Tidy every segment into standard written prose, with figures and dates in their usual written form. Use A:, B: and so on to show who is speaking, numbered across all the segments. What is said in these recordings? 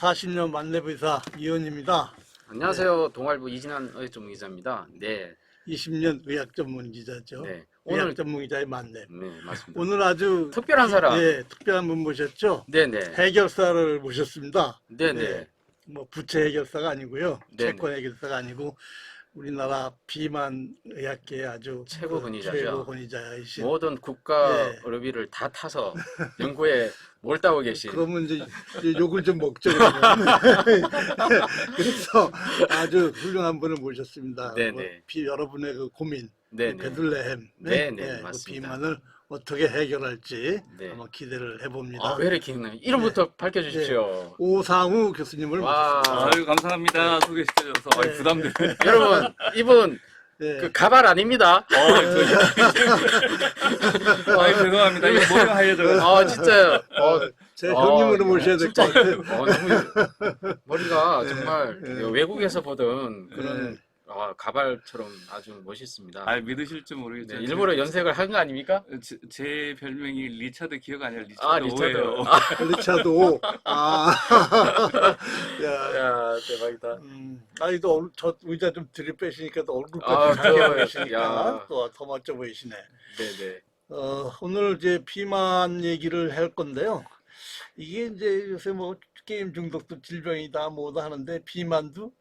A: 40년 만렙의사 이현입니다.
B: 안녕하세요. 동아일보 이진환 의학전문기자입니다. 네.
A: 20년 의학 전문 기자죠.
B: 네.
A: 의학
B: 오늘
A: 전문 기자의 만렙.
B: 네, 맞습니다.
A: 오늘 아주
B: 특별한 사람.
A: 네, 특별한 분 모셨죠.
B: 네네.
A: 해결사를 모셨습니다.
B: 네네.
A: 네, 뭐 부채 해결사가 아니고요.
B: 네네.
A: 채권 해결사가 아니고 우리나라 비만 의학계의 아주
B: 최고 권위자죠.
A: 최고 권위자이신.
B: 모든 국가
A: 네.
B: 의료비를 다 타서 연구에 몰두하고 계신.
A: 그러면 이제 욕을 좀 먹죠. 그러면. 그래서 아주 훌륭한 분을 모셨습니다.
B: 네네.
A: 여러분의 그 고민,
B: 네네.
A: 베들레헴,
B: 네네,
A: 그
B: 맞습니다.
A: 비만을 어떻게 해결할지
B: 네.
A: 한번 기대를 해봅니다.
B: 아, 왜 이렇게 기억나요? 이름부터 밝혀주십시오.
A: 오상우 교수님을
B: 와.
A: 모셨습니다.
C: 아유 감사합니다. 소개시켜줘서
A: 네.
C: 부담되네.
B: 여러분, 이분
A: 네.
B: 그 가발 아닙니다.
C: 아유 죄송합니다. 이거 머리가 하얘져가지고.
B: 아, 진짜요.
A: 제 형님으로 모셔야 될 것 같아요.
B: 너무 머리가 정말
A: 네.
B: 외국에서 보던 그런
A: 네.
B: 가발처럼 아주 멋있습니다.
C: 아 믿으실지 모르겠지만
B: 네, 일부러 연색을 한 거 아닙니까?
C: 제 별명이 리차드 기어가 아니라 리차드
B: 아, 리차드.
C: 오예요.
A: 리차드 오. 야,
B: 야, 대박이다.
A: 아니 저 의자 좀 들이빼시니까 또 얼굴까지
B: 아,
A: 크게
B: 야.
A: 보이시니까 또 더 멋져 보이시네.
B: 네네.
A: 오늘 이제 비만 얘기를 할 건데요. 이게 이제 요새 뭐 게임 중독도 질병이다 뭐다 하는데 비만도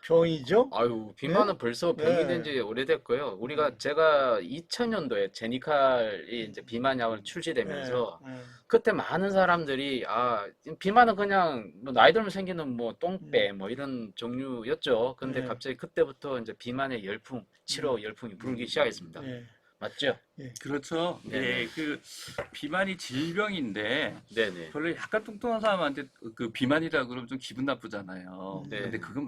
A: 병이죠.
B: 아유, 비만은 벌써 병이
A: 네.
B: 된 지 오래됐고요. 제가 2000년도에 제니칼이 이제 비만약을 출시되면서
A: 네.
B: 그때 많은 사람들이 비만은 그냥 뭐 나이 들면 생기는 뭐 똥배 뭐 이런 종류였죠. 근데
A: 네.
B: 갑자기 그때부터 이제 비만의 열풍, 치료 열풍이 불기 시작했습니다.
A: 네.
B: 맞죠?
C: 그렇죠.
B: 네네.
C: 예, 그 비만이 질병인데
B: 네네.
C: 별로 약간 뚱뚱한 사람한테 그 비만이라 그러면 좀 기분 나쁘잖아요.
B: 네.
C: 근데 그건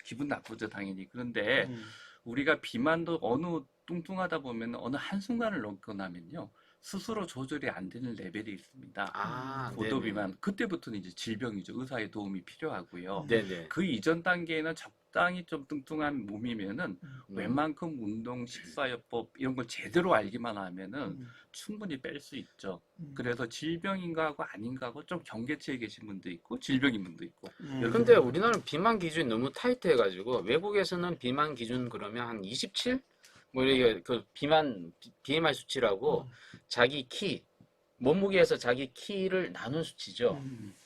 C: 기분 나쁘죠 당연히. 그런데
A: 음.
C: 우리가 비만도 어느 뚱뚱하다 보면 어느 한순간을 넘고 나면요 스스로 조절이 안 되는 레벨이 있습니다.
B: 아,
C: 고도
B: 네네.
C: 비만 그때부터는 이제 질병이죠. 의사의 도움이 필요하고요.
B: 네네.
C: 그 이전 단계에는 적당히 좀 뚱뚱한 몸이면은
B: 음.
C: 웬만큼 운동, 식사요법 이런 걸 제대로 알기만 하면은 충분히 뺄 수 있죠. 그래서 질병인가 하고 아닌가 하고 좀 경계치에 계신 분도 있고 질병인 분도 있고.
B: 근데 우리나라는 비만 기준이 너무 타이트해가지고 외국에서는 비만 기준 그러면 한 27? 뭐 이게 그 BMI 수치라고 자기 키, 몸무게에서 자기 키를 나눈 수치죠.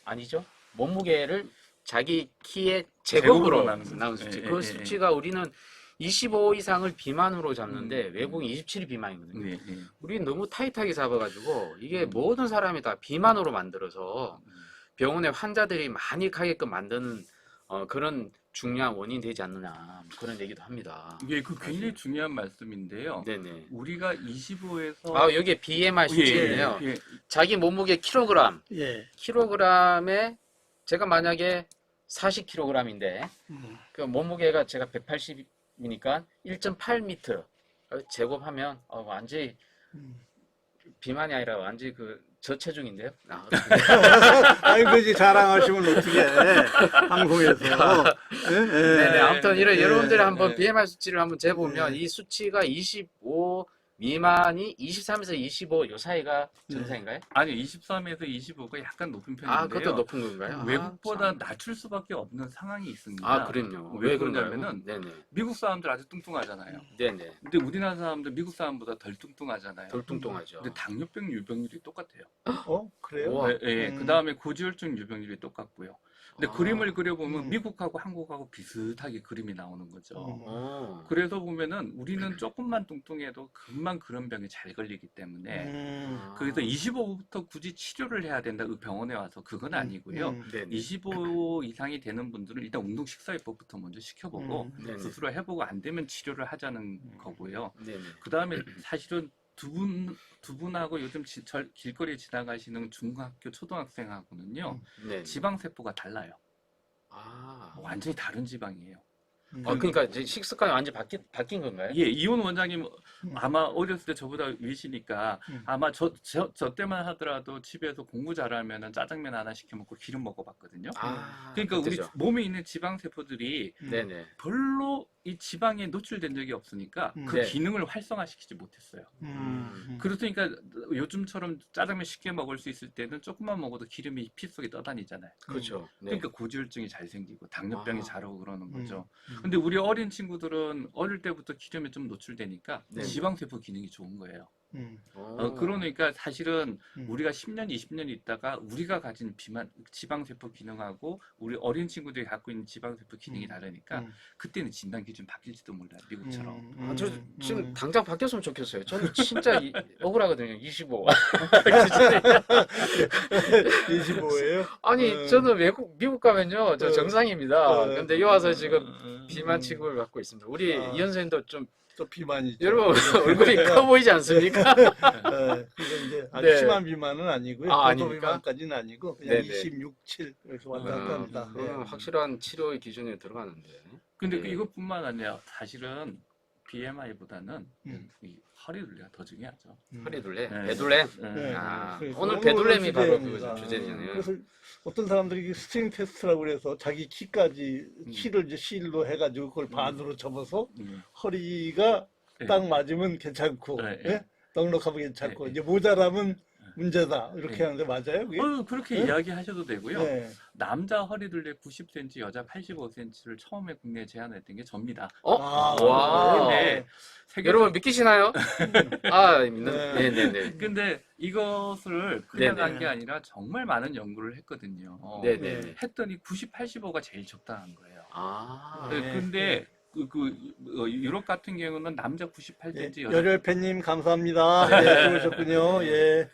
B: 아니죠? 몸무게를 자기 키의 제곱으로 나눈 수치. 그 수치가 우리는 25 이상을 비만으로 잡는데 외국은 27이 비만이거든요.
C: 네, 네.
B: 우리는 너무 타이트하게 잡아가지고 이게 모든 사람이 다 비만으로 만들어서 병원에 환자들이 많이 가게끔 만드는 그런 중요한 원인이 되지 않느냐 뭐 그런 얘기도 합니다.
C: 이게 그 굉장히 중요한 말씀인데요.
B: 네네.
C: 우리가 25에서
B: 여기에 BMI 수치네요. 자기 몸무게 킬로그램.
A: 예.
B: 킬로그램에 제가 만약에 40kg인데 그 몸무게가 제가 180이니까 1.8m 제곱하면 완전히 비만이 아니라 완전히 그 저체중인데요.
A: 아니 그지 자랑하시면 어떻게 방송에서.
B: 네네. 아무튼 이런 여러분들이 한번
C: 네.
B: BMI 수치를 한번 재보면
A: 네.
B: 이 수치가 25 미만이 23에서 25 요 사이가 정상인가요?
C: 아니 23에서 25가 약간 높은 편인데요.
B: 그것도 높은 건가요?
C: 외국보다
B: 참.
C: 낮출 수밖에 없는 상황이 있습니다.
B: 그럼요.
C: 왜
B: 그런가요?
C: 그러냐면은
B: 네네.
C: 미국 사람들 아주 뚱뚱하잖아요.
B: 네네.
C: 근데 우리나라 사람들 미국 사람보다 덜 뚱뚱하잖아요.
B: 덜 뚱뚱하죠.
C: 근데 당뇨병 유병률이 똑같아요.
A: 그래요?
B: 우와.
C: 그 다음에 고지혈증 유병률이 똑같고요. 근데 그림을 그려보면 미국하고 한국하고 비슷하게 그림이 나오는 거죠. 그래서 보면은 우리는 조금만 뚱뚱해도 금방 그런 병에 잘 걸리기 때문에 그래서 25부터 굳이 치료를 해야 된다. 그 병원에 와서 그건 아니고요.
B: 네네.
C: 25 이상이 되는 분들은 일단 운동 식사요법부터 먼저 시켜보고
B: 네네.
C: 스스로 해보고 안 되면 치료를 하자는 거고요.
B: 네네.
C: 그 다음에 사실은 두 분하고 요즘 길거리에 지나가시는 중학교 초등학생하고는요
B: 네.
C: 지방세포가 달라요. 완전히 다른 지방이에요.
B: 그러니까 이제 식습관이 완전 바뀐 건가요?
C: 예, 이혼 원장님 아마 어렸을 때 저보다 위시니까 아마 저 때만 하더라도 집에서 공부 잘하면은 짜장면 하나 시켜 먹고 기름 먹어봤거든요. 그러니까 우리
B: 그때죠.
C: 몸에 있는 지방세포들이
B: 네네.
C: 별로 이 지방에 노출된 적이 없으니까 그
B: 네.
C: 기능을 활성화시키지 못했어요. 그렇으니까 요즘처럼 짜장면 쉽게 먹을 수 있을 때는 조금만 먹어도 기름이 피 속에 떠다니잖아요.
B: 그렇죠. 네.
C: 그러니까 고지혈증이 잘 생기고 당뇨병이
B: 아.
C: 잘 오고 그러는 거죠. 근데 우리 어린 친구들은 어릴 때부터 기름에 좀 노출되니까
B: 네.
C: 지방세포 기능이 좋은 거예요.
B: 오.
C: 그러니까 사실은 우리가 10년, 20년 있다가 우리가 가진 지방세포 기능하고 우리 어린 친구들이 갖고 있는 지방세포 기능이 다르니까 그때는 진단 기준 바뀔지도 몰라요. 미국처럼.
B: 아, 저 지금 당장 바뀌었으면 좋겠어요. 저는 진짜 억울하거든요. 25.
A: 25예요?
B: 아니 저는 미국 가면요 저 정상입니다. 근데 여기 와서 지금
A: 음.
B: 비만 취급을 받고 있습니다. 우리
A: 아.
B: 이현 선생님도 좀
A: 또 비만이죠.
B: 여러분 얼굴이 커 보이지 않습니까?
A: 그래서 이제 아주
B: 네.
A: 심한 비만은 아니고요.
B: 아,
A: 고도
B: 아닙니까?
A: 비만까지는 아니고 그냥
B: 네네.
A: 26, 7 이렇게 왔다 갔다 합니다. 네.
B: 확실한 치료의 기준에 들어가는데.
C: 근데
B: 네.
C: 이것뿐만 아니라 사실은 BMI보다는
A: 음.
C: 이 허리둘레가 더 중요하죠.
B: 허리둘레,
C: 네.
B: 배둘레.
A: 네.
B: 아,
A: 그래서
B: 오늘 배둘렘이 바로 그
A: 주제입니다.
B: 주제잖아요.
A: 그래서 어떤 사람들이 이 스트링 테스트라고 그래서 자기 키까지 키를 이제 실로 해가지고 그걸 반으로 접어서 허리가
C: 네.
A: 딱 맞으면 괜찮고
C: 네.
A: 예? 넉넉하면 괜찮고
C: 네.
A: 이제 모자라면 문제다 이렇게
C: 네.
A: 하는데 맞아요? 그게?
C: 그렇게
A: 네?
C: 이야기하셔도 되고요.
A: 네.
C: 남자 허리둘레 90cm, 여자 85cm를 처음에 국내에 제안했던 게 접니다.
B: 와.
C: 근데
B: 여러분 믿기시나요? 아, 믿는.
A: 네.
B: 네네네.
C: 근데 이것을 그냥
B: 네네.
C: 한 게 아니라 정말 많은 연구를 했거든요.
B: 네네.
C: 했더니 90, 85가 제일 적당한 거예요.
B: 아.
A: 네.
C: 근데 유럽 같은 경우는 남자 98cm, 여자
A: 열혈팬님 감사합니다. 네, 들어오셨군요. 예.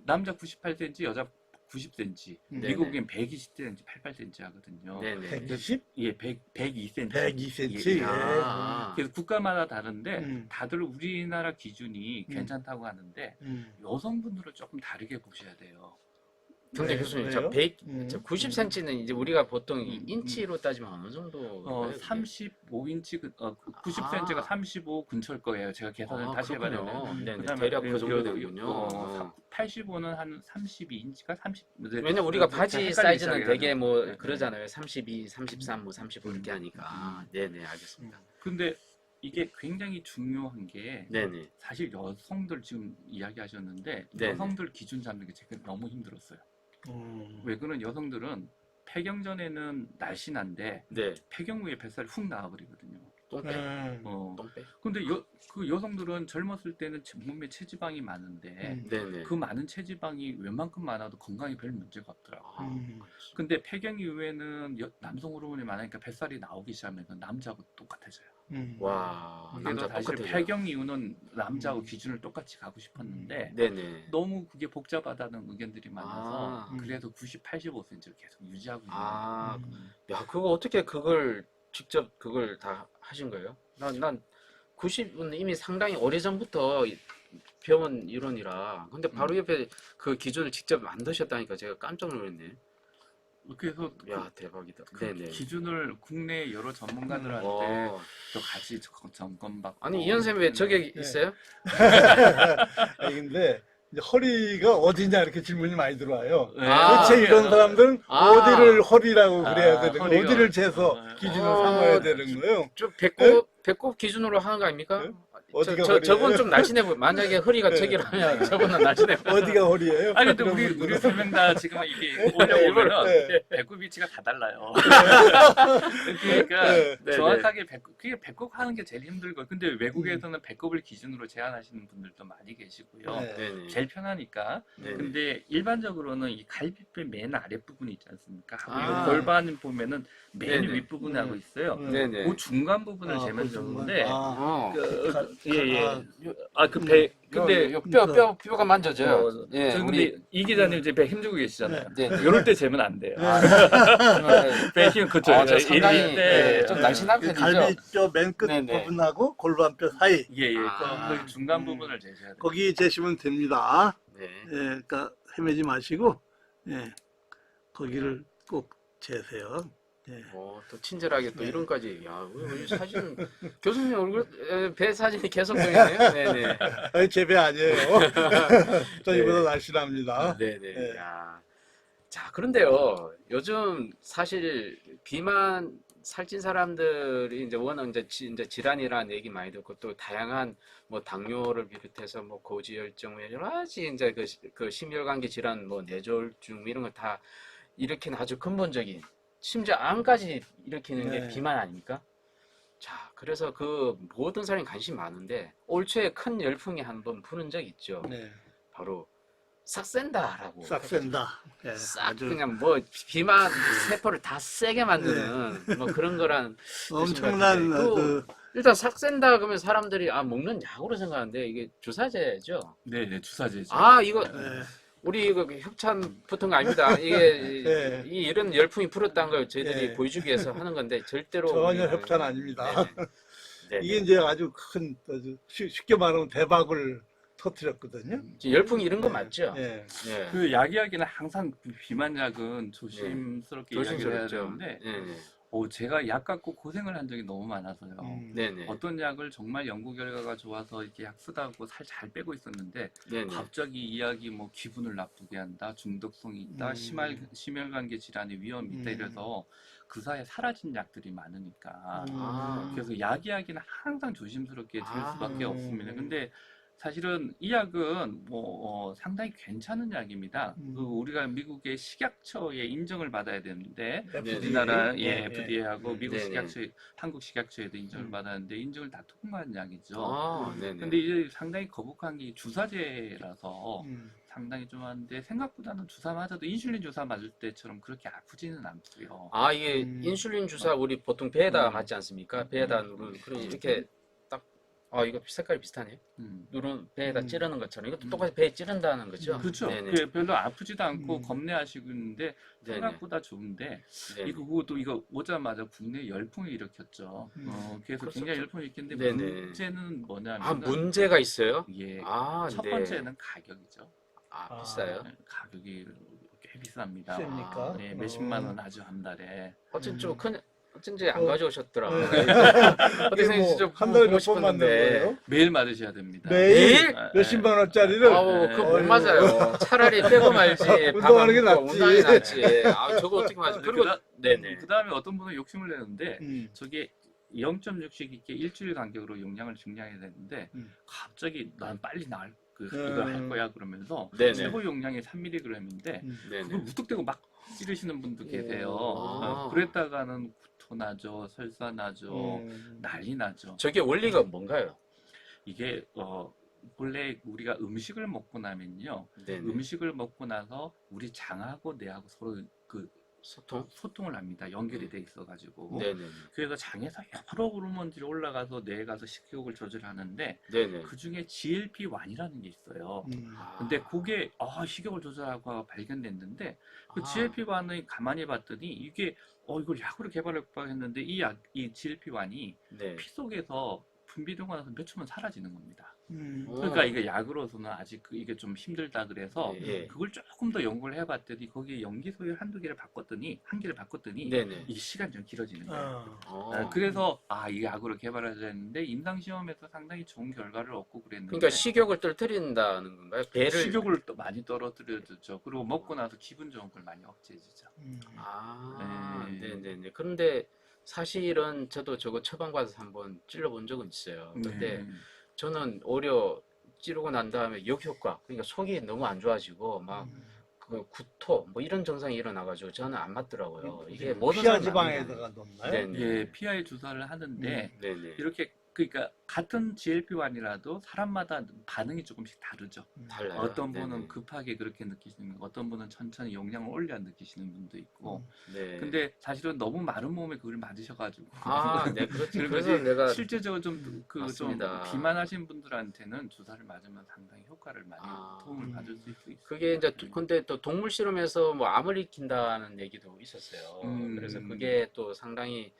C: 남자 98cm, 여자 90cm.
B: 네네.
C: 미국엔 120cm, 88cm 하거든요.
B: 네네.
A: 120?
C: 예, 102cm.
A: 102cm.
C: 예.
B: 아.
C: 그래서 국가마다 다른데
A: 음.
C: 다들 우리나라 기준이 괜찮다고 하는데 여성분들은 조금 다르게 보셔야 돼요.
B: 근데
A: 네,
B: 교수님,
A: 그래요?
B: 저 90cm는 이제 우리가 보통 이
C: 음,
B: 인치로 따지면 어느 정도?
C: 35인치, 90cm가
B: 아.
C: 35 근처일 거예요. 제가 계산을 다시 해봐야 되면.
B: 네네.
C: 그다음에
B: 대략 그 정도 되군요.
C: 85는 한 32인치가 30.
B: 왜냐면 우리가 바지
C: 헷갈리기
B: 사이즈는
C: 시작해요.
B: 되게 뭐
C: 네.
B: 그러잖아요. 32, 33, 뭐 35 이렇게 하니까. 네네, 알겠습니다.
C: 근데 이게 굉장히 중요한 게
B: 네네.
C: 사실 여성들 지금 이야기하셨는데
B: 네네.
C: 여성들 기준 잡는 게 제가 너무 힘들었어요. 왜 그런 여성들은 폐경 전에는 날씬한데
B: 네.
C: 폐경 후에 뱃살이 훅 나와버리거든요.
B: 똥배. 똥배.
C: 근데 그 여성들은 젊었을 때는 몸에 체지방이 많은데
B: 네네.
C: 그 많은 체지방이 웬만큼 많아도 건강에 별 문제가 없더라고. 근데 폐경 이후에는 남성 호르몬이 많으니까 뱃살이 나오기 시작하면 남자하고 똑같아져요.
B: 와,
C: 그래서
B: 남자
C: 사실
B: 똑같아요.
C: 폐경 이후는 남자하고 기준을 똑같이 가고 싶었는데
B: 네네.
C: 너무 그게 복잡하다는 의견들이 많아서
B: 아.
C: 그래서 90, 85cm를 계속 유지하고 있는
B: 아,
C: 거예요.
B: 야, 그거 어떻게 그걸 직접 그걸 다 하신 거예요? 난 90은 이미 상당히 오래전부터 배운 이론이라. 근데 바로 옆에 그 기준을 직접 만드셨다니까 제가 깜짝 놀랐네.
C: 그래서
B: 야, 대박이다.
C: 그
B: 네네.
C: 기준을 국내 여러 전문가들한테
B: 어.
C: 또 같이 점검받고.
B: 아니, 이현 쌤 왜 저게 있어요?
A: 근데 이제 허리가 어디냐 이렇게 질문이 많이 들어와요.
B: 아.
A: 대체 이런 사람들은
B: 아.
A: 어디를 허리라고 그래야
C: 아,
A: 되는 거예요?
C: 허리가.
A: 어디를 재서 기준을
B: 어.
A: 삼아야 되는 거예요?
B: 좀 배꼽 기준으로 하는 거 아닙니까?
A: 네? 어디가
B: 저분
A: 허리예요?
B: 좀 날씬해 보여. 만약에 허리가
A: 네.
B: 저기라면 저분은 날씬해 보여.
A: 어디가 허리예요?
C: 아니 근데
A: 그런
C: 우리
A: 분들은.
C: 세 명 다 지금 이게 올려보면은
A: 네.
C: 배꼽 위치가 다 달라요. 그러니까
A: 네.
B: 네,
C: 정확하게 그게 배꼽 하는 게 제일 힘들고 근데 외국에서는 배꼽을 기준으로 제한하시는 분들도 많이 계시고요.
A: 네.
B: 네네.
C: 제일 편하니까.
B: 네네.
C: 근데 일반적으로는 이 갈비뼈 맨 아랫부분이 있지 않습니까? 하고
B: 아.
C: 이 골반 보면은 맨
B: 네네.
C: 윗부분에 하고 있어요.
B: 네네.
C: 그 중간 부분을
A: 아,
C: 재면
A: 그 정말.
C: 좋은데
B: 어.
C: 예예.
A: 아,
C: 그 배 근데
B: 뼈가 만져져요. 예,
C: 저 근데
B: 우리
C: 이 기자님 이제 배 힘주고 계시잖아요.
B: 네.
C: 이럴 때 재면 안 돼요. 배 힘 그쵸.
B: 아, 저 상당히
C: 네.
B: 좀 날씬한
A: 그
B: 편이죠.
A: 갈비뼈 맨 끝
B: 네네.
A: 부분하고 골반뼈 사이
C: 예예.
B: 아.
C: 그 중간 부분을 재셔야 돼요.
A: 거기 재시면 됩니다.
B: 네.
A: 예, 그러니까 헤매지 마시고 예, 거기를 꼭 재세요. 예.
B: 또 친절하게 또
A: 네.
B: 이런까지. 야, 우리 사진 교수님 얼굴 배 사진이 계속 보이네요. 네네.
A: 아니, 제 배 아니에요. 저희보다 날씬합니다.
B: 네네.
A: 네.
B: 야. 자, 그런데요. 요즘 사실 비만 살찐 사람들이 이제 워낙 이제 질환이라는 얘기 많이 듣고 또 다양한 뭐 당뇨를 비롯해서 뭐 고지혈증 여러 가지 이제 그 심혈관계 질환 뭐 뇌졸중 이런 거 다 일으키는 아주 근본적인 심지어 암까지 일으키는 게
A: 네.
B: 비만 아닙니까? 자, 그래서 그 모든 사람이 관심이 많은데 올 초에 큰 열풍이 한번 부는 적 있죠.
A: 네.
B: 바로 싹 센다라고.
A: 싹 센다. 예,
B: 싹
A: 아주
B: 그냥 뭐 비만 세포를 다 세게 만드는 뭐 그런 거란
A: 엄청난
B: 그 일단 싹 센다 그러면 사람들이 아 먹는 약으로 생각하는데 이게 주사제죠.
C: 네, 주사제죠.
B: 아 이거
A: 예,
B: 우리 그 협찬 붙은 거 아닙니다. 이게
A: 예.
B: 이런 열풍이 불었다는 걸 저희들이
A: 예.
B: 보여주기 위해서 하는 건데 절대로
A: 전혀
B: 우리가-
A: 협찬 아닙니다.
B: 네네.
A: 이게 이제 아주 큰 아주 쉽게 말하면 대박을 터뜨렸거든요.
B: 지금 열풍이 이런 거 맞죠?
A: 예.
B: 예.
C: 그 야기하기는 항상 그 비만약은 조심스럽게 이야기를 해야
B: 조심스럽죠.
C: 되는데
B: 네네.
C: 제가 약 갖고 고생을 한 적이 너무 많아서요.
B: 네네.
C: 어떤 약을 정말 연구 결과가 좋아서 이렇게 약 쓰다고 살 잘 빼고 있었는데
B: 네네.
C: 갑자기 이 약이 뭐 기분을 나쁘게 한다, 중독성이 있다, 심혈관계 질환의 위험이 있다 이래서 그 사이에 사라진 약들이 많으니까
B: 아.
C: 그래서 약이야기는 항상 조심스럽게 들
B: 아.
C: 수밖에 없습니다. 근데 사실은 이 약은 상당히 괜찮은 약입니다. 그 우리가 미국의 식약처에 인정을 받아야 되는데
A: FDA.
C: 우리나라
A: 예,
C: FDA하고 미국
B: 네네.
C: 식약처, 한국 식약처에도 인정을 받았는데 인정을 다 통과한 약이죠.
B: 아, 네네.
C: 근데 이제 상당히 거북한 게 주사제라서
A: 음.
C: 상당히 좀 한데 생각보다는 주사 맞아도 인슐린 주사 맞을 때처럼 그렇게 아프지는 않고요.
B: 아, 이게 인슐린 주사 우리 보통 배에다 맞지 않습니까? 배에다 누르는 그런 이렇게 딱 이거 색깔이 비슷하네요. 누른 배에다 찌르는 것처럼 이것도 똑같이 배에 찌른다는 거죠?
C: 그렇죠.
B: 네네.
C: 그게 별로 아프지도 않고
A: 음.
C: 겁내하시고 있는데
B: 네네.
C: 생각보다 좋은데
B: 네네.
C: 그것도 이거 오자마자 국내 열풍을 일으켰죠. 그래서
B: 그렇죠.
C: 굉장히 열풍을 일으켰는데
B: 네네.
C: 문제는 뭐냐면
B: 아, 문제가 있어요?
C: 예,
B: 아,
C: 첫
B: 네.
C: 번째는 가격이죠.
B: 아, 비싸요?
C: 가격이 꽤 비쌉니다.
A: 셉니까?
C: 네, 몇십만 원 아주 한 달에.
B: 어쩐지 안 가져오셨더라.
A: 네.
B: 어떻게
A: 이게
B: 생각하시죠?
A: 뭐 한 달에
B: 보고
A: 몇 번 맞는
B: 싶었는데.
A: 거예요?
C: 매일 맞으셔야 됩니다.
A: 매일
C: 아,
A: 몇십만 원짜리를
B: 아우, 그거 못
A: 어이구.
B: 맞아요. 차라리 빼고 말지.
A: 운동하는 게 낫지.
B: 운동하는 게 낫지. 아, 저거 어떻게 맞아? 그리고, 네네.
C: 그 다음에 어떤 분은 욕심을 내는데
A: 음.
C: 저게 0.6씩 있게 일주일 간격으로 용량을 증량해야 되는데 갑자기 난 빨리 이걸 할 거야 그러면서
B: 네네.
C: 최고 용량이 3mg인데
B: 네네.
C: 그걸 무턱대고 막 찌르시는 분도 계세요.
B: 아.
C: 그랬다가는 구토 나죠, 설사 나죠,
A: 음.
C: 난리 나죠.
B: 저게 원리가 뭔가요?
C: 이게 본래 우리가 음식을 먹고 나면요,
B: 네네.
C: 음식을 먹고 나서 우리 장하고 뇌하고 서로 소통을 합니다. 연결이 돼 있어가지고.
B: 네네.
C: 그래서 장에서 여러 호르몬들이 올라가서 뇌에 가서 식욕을 조절하는데
B: 네네.
C: 그 중에 GLP-1이라는 게 있어요.
B: 아.
C: 근데 그게 식욕을 조절하고 발견됐는데 그
B: 아.
C: GLP-1을 가만히 봤더니 이게 이걸 약으로 개발했다고 했는데 이 GLP-1이
B: 네.
C: 피 속에서 분비되고 나서 몇 초면 사라지는 겁니다.
A: 음.
C: 그러니까 이게 약으로서는 아직 이게 좀 힘들다 그래서
B: 예.
C: 그걸 조금 더 연구를 해봤더니 거기에 염기소유 한 개를 바꿨더니
B: 네네.
C: 이 시간이 좀 길어지는 거예요.
A: 아.
C: 그래서 이 약으로 개발하자 했는데 임상 시험에서 상당히 좋은 결과를 얻고 그랬는데
B: 그러니까 식욕을 떨어뜨린다는 건가요? 배를.
C: 식욕을 또 많이 떨어뜨려주죠. 그리고 먹고 나서 기분 좋은 걸 많이 억제해주죠.
B: 아,
C: 네.
B: 네네네. 그런데 사실은 저도 저거 처방받아서 한번 찔러본 적은 있어요. 근데 저는 오히려 찌르고 난 다음에 역효과, 그러니까 속이 너무 안 좋아지고 막 그 구토 뭐 이런 증상이 일어나가지고 저는 안 맞더라고요. 이게 모든
A: 피하
B: 사람이
A: 지방에다가 넣나요?
B: 네네.
C: 예, PI 주사를 하는데
B: 네네.
C: 이렇게 그러니까 같은 GLP-1이라도 사람마다 반응이 조금씩 다르죠.
B: 달라요.
C: 어떤 분은
B: 네네.
C: 급하게 그렇게 느끼시는 거, 어떤 분은 천천히 용량을 올려 느끼시는 분도 있고.
B: 네.
C: 근데 사실은 너무 마른 몸에 그걸 맞으셔가지고.
B: 아, 네, 그렇죠.
C: 그리고
B: 그래서 내가
C: 실제적으로 좀
B: 맞습니다.
C: 비만하신 분들한테는 주사를 맞으면 상당히 효과를 많이
B: 아.
C: 도움을 받을 수 있어요.
B: 그게 이제 근데 또 동물 실험에서 뭐 암을 일으킨다는 얘기도 있었어요. 그래서 그게 또 상당히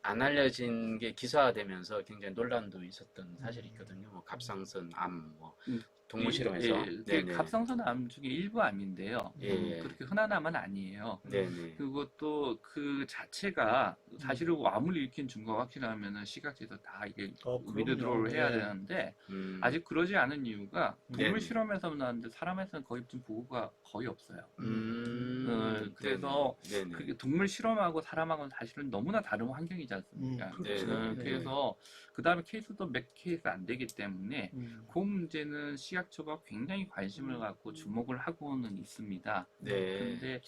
B: 안 알려진 게 기사화되면서 굉장히 논란도 있었던 사실이 있거든요. 뭐 갑상선 암, 뭐 동물 실험에서.
C: 그
B: 네네.
C: 갑상선암 중에 일부 암인데요.
B: 예.
C: 그렇게 흔한 암은 아니에요.
B: 네네.
C: 그것도 그 자체가 사실은 암을 일으킨 증거가 확실하면은 시각지도 다 이게 위드드로를 해야 되는데 아직 그러지 않은 이유가 동물
B: 네네.
C: 실험에서 나왔는데 사람에서는 거의 좀 보고가 거의 없어요. 그래서
B: 네네.
C: 그게 동물 실험하고 사람하고는 사실은 너무나 다른 환경이지 않습니까?
B: 네네.
C: 그래서 그 다음에 케이스도 몇 케이스 안 되기 때문에 그 문제는 시각처가 굉장히 관심을 갖고 주목을 하고는 있습니다.
B: 네.
C: 근데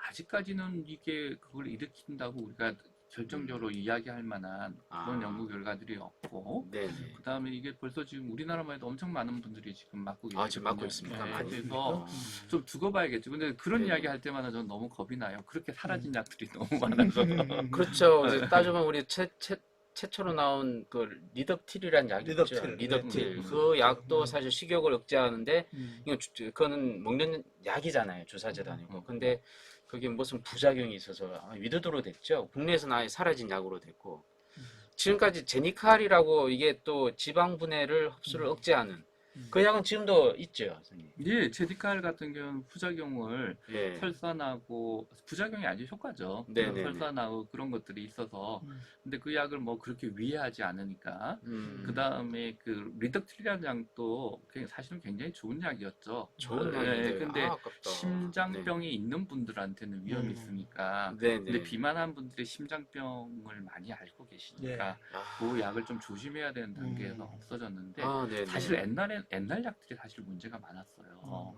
C: 아직까지는 이게 그걸 일으킨다고 우리가 결정적으로 이야기할 만한 그런 연구 결과들이 없고,
B: 네네.
C: 그 다음에 이게 벌써 지금 우리나라만 해도 엄청 많은 분들이 지금 맞고 계시거든요.
B: 지금 맞고 있습니까?
C: 네,
B: 많이.
C: 그래서 좀 두고 봐야겠죠. 근데 그런
B: 네네.
C: 이야기 할 때마다 저는 너무 겁이 나요. 그렇게 사라진 약들이 너무 많아서.
B: 그렇죠. 이제 따져보면 우리 최초로 나온 그 리덕틸이라는 약이 있죠.
A: 리덕틸.
B: 리덕틸.
A: 네.
B: 그 약도 사실 식욕을 억제하는데 그거는 먹는 약이잖아요. 주사제도 아니고. 근데 그게 무슨 부작용이 있어서 위드드로 됐죠. 국내에서는 아예 사라진 약으로 됐고. 지금까지 제니칼이라고 이게 또 지방 분해를 흡수를 억제하는 그 약은 지금도 있죠, 선생님.
C: 예, 제디칼 같은 경우는 부작용을
B: 예.
C: 설산하고 부작용이 아주 효과죠.
B: 네네네.
C: 설산하고 그런 것들이 있어서 근데 그 약을 뭐 그렇게 위해하지 않으니까 그 다음에 그 리덕틸이라는 약도 사실은 굉장히 좋은 약이었죠.
B: 좋은
C: 예,
B: 약인데
C: 근데
B: 아깝다.
C: 심장병이 있는 분들한테는 위험이 있으니까.
B: 네네.
C: 근데 비만한 분들이 심장병을 많이 앓고 계시니까 그 약을 좀 조심해야 되는 단계에서 없어졌는데
B: 네네.
C: 사실 옛날 약들이 사실 문제가 많았어요.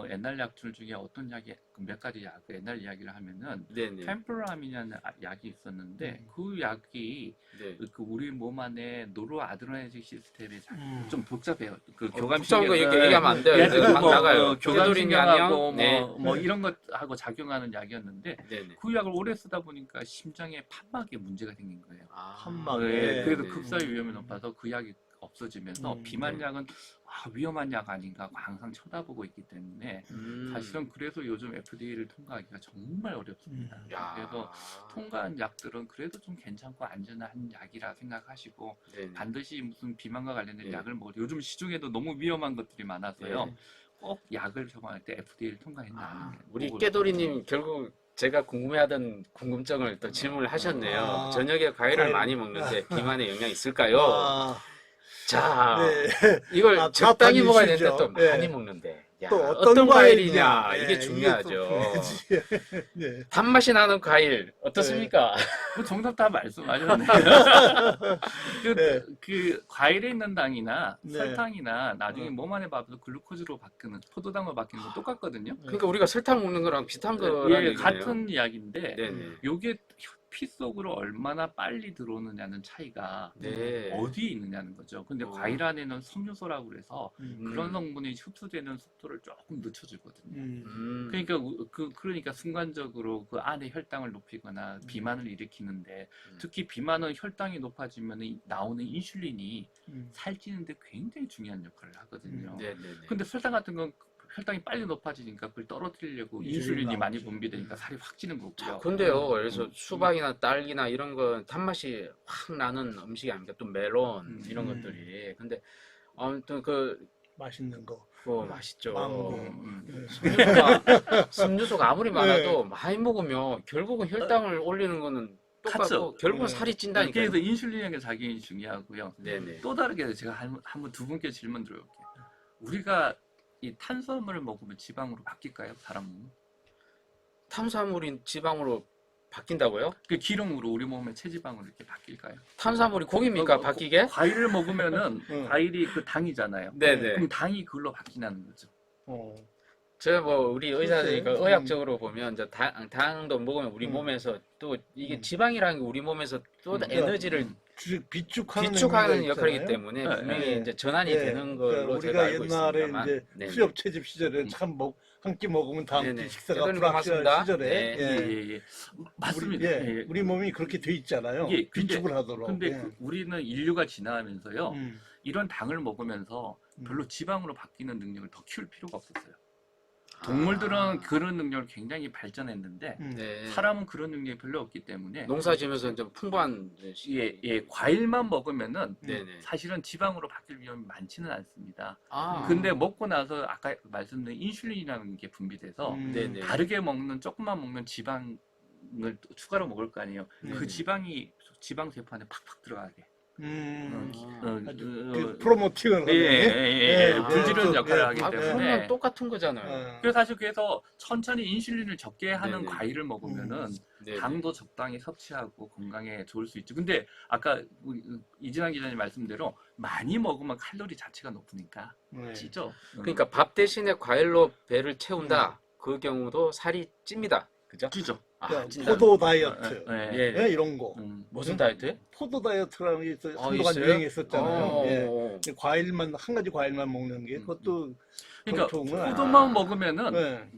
C: 옛날 약들 중에 어떤 약이 몇 가지 약 옛날 이야기를 하면은
B: 네네.
C: 펜프라민이라는 약이 있었는데 그 약이
B: 네.
C: 그 우리 몸 안에 노르아드레너직 시스템이 좀 복잡해요. 그
B: 복잡한 거
C: 교감신경
B: 얘기하면 안 돼요.
C: 얘들
B: 막 나가요.
C: 교감신경하고
B: 네.
C: 뭐 이런 것하고 작용하는 약이었는데
B: 네네.
C: 그 약을 오래 쓰다 보니까 심장에 판막에 문제가 생긴 거예요.
A: 판막에.
C: 네, 그래서
B: 네네.
C: 급사의 위험이 높아서 그 약이 없어지면서 비만약은 위험한 약 아닌가 하고 항상 쳐다보고 있기 때문에 사실은 그래서 요즘 FDA를 통과하기가 정말 어렵습니다. 그래서 통과한 약들은 그래도 좀 괜찮고 안전한 약이라 생각하시고
B: 네네.
C: 반드시 무슨 비만과 관련된
B: 네.
C: 약을 요즘 시중에도 너무 위험한 것들이 많아서요. 꼭 약을 처방할 때 FDA를 통과했나 안 했나.
B: 우리 깨돌이님 결국 제가 궁금해하던 궁금증을 또 질문을 하셨네요. 저녁에 과일을 많이 먹는데 비만에 영향이 있을까요? 자, 이걸 적당히 먹어야 되는데 또 많이 먹는데
A: 또
B: 어떤 과일이냐
A: 과일이냐.
B: 이게
A: 이게
B: 중요하죠.
A: 네.
B: 단맛이 나는 과일 어떻습니까?
C: 정답 다 말씀하셨네요. 그 과일에 있는 당이나 설탕이나 나중에 몸 안에 봐도 글루코즈로 바뀌는 포도당으로 바뀌는 건 똑같거든요.
B: 그러니까 우리가 설탕 먹는 거랑 비슷한 거라는 얘기네요.
C: 같은 이야기인데
B: 네네.
C: 요게 피 속으로 얼마나 빨리 들어오느냐는 차이가 어디에 있느냐는 거죠. 근데 과일 안에는 섬유소라고 그래서 그런 성분이 흡수되는 속도를 조금 늦춰주거든요. 그러니까 순간적으로 그 안에 혈당을 높이거나 비만을 일으키는데 특히 비만은 혈당이 높아지면 나오는 인슐린이 살찌는데 굉장히 중요한 역할을 하거든요. 근데 설탕 같은 건 혈당이 빨리 높아지니까 그걸 떨어뜨리려고 인슐린이 많이 분비되니까 살이 확 찌는 거고요.
B: 근데요, 그래서 수박이나 딸기나 이런 건 단맛이 확 나는 음식이 아닙니까? 또 멜론 이런 것들이. 근데 아무튼
A: 맛있는 거.
B: 맛있죠.
A: 망고.
B: 섬유소가 아무리 많아도 많이 먹으면 결국은 혈당을 올리는 거는 똑같고 결국은 살이 찐다니까요.
C: 그래서 인슐린의 작용이 중요하고요.
B: 네네.
C: 또 다르게 제가 한번 두 분께 질문 드려볼게요. 우리가 이 탄수화물을 먹으면 지방으로 바뀔까요? 사람 몸은?
B: 탄수화물이 지방으로 바뀐다고요?
C: 그 기름으로 우리 몸의 체지방으로 이렇게 바뀔까요?
B: 탄수화물이 고기입니까? 바뀌게?
C: 과일을 먹으면은 과일이 그 당이잖아요.
B: 네네.
C: 그럼 당이 그걸로 바뀌냐는 거죠.
B: 제가 우리 의사들이니까 의학적으로 보면 이제 당도 먹으면 우리 몸에서 또 이게 지방이라는 게 우리 몸에서 또 에너지를 비축하는 역할이기 때문에 분명히 이제 전환이 되는 걸로 제가 알고 있습니다만.
A: 우리가 옛날에 이제 수렵 채집 시절에 참 한 끼 먹으면 다음 끼 식사가 불확실한 시절에
C: 맞습니다.
A: 우리 몸이 그렇게 돼 있잖아요. 비축을 하도록.
C: 근데 우리는 인류가 지나면서요. 이런 당을 먹으면서 별로 지방으로 바뀌는 능력을 더 키울 필요가 없었어요. 동물들은 그런 능력을 굉장히 발전했는데
B: 네.
C: 사람은 그런 능력이 별로 없기 때문에
B: 농사지면서 좀 풍부한
C: 과일만 먹으면은
B: 네네.
C: 사실은 지방으로 바뀔 위험이 많지는 않습니다.
B: 아.
C: 근데 먹고 나서 아까 말씀드린 인슐린이라는 게 분비돼서
B: 네네.
C: 다르게 먹는 조금만 먹는 지방을 또 추가로 먹을 거 아니에요. 그 지방이 지방 세포 안에 팍팍 들어가게.
A: 아주 그 프로모팅을 하네.
C: 불지르는
A: 네,
C: 역할을
A: 네.
C: 하기
B: 아,
C: 때문에.
B: 그러면 똑같은 거잖아요.
C: 그래서 사실 그래서 천천히 인슐린을 적게 하는
B: 네네.
C: 과일을 먹으면은
B: 네네.
C: 당도 적당히 섭취하고 건강에 좋을 수 있죠. 근데 아까 우리 이진환 기자님 말씀대로 많이 먹으면 칼로리 자체가 높으니까 찌죠.
B: 그러니까 밥 대신에 과일로 배를 채운다. 그 경우도 살이 찝니다. 그죠?
C: 찌죠.
B: 아, 찐다.
A: 포도 다이어트
B: 예.
A: 네, 이런 거.
B: 무슨 다이어트?
A: 포도 다이어트라는 게 한동안
B: 있어요?
A: 유행했었잖아요. 예.
B: 어.
A: 과일만 한 가지 과일만 먹는 게 그것도
C: 그러니까
A: 좋은 건 아니에요.
C: 포도만 먹으면은
A: 네.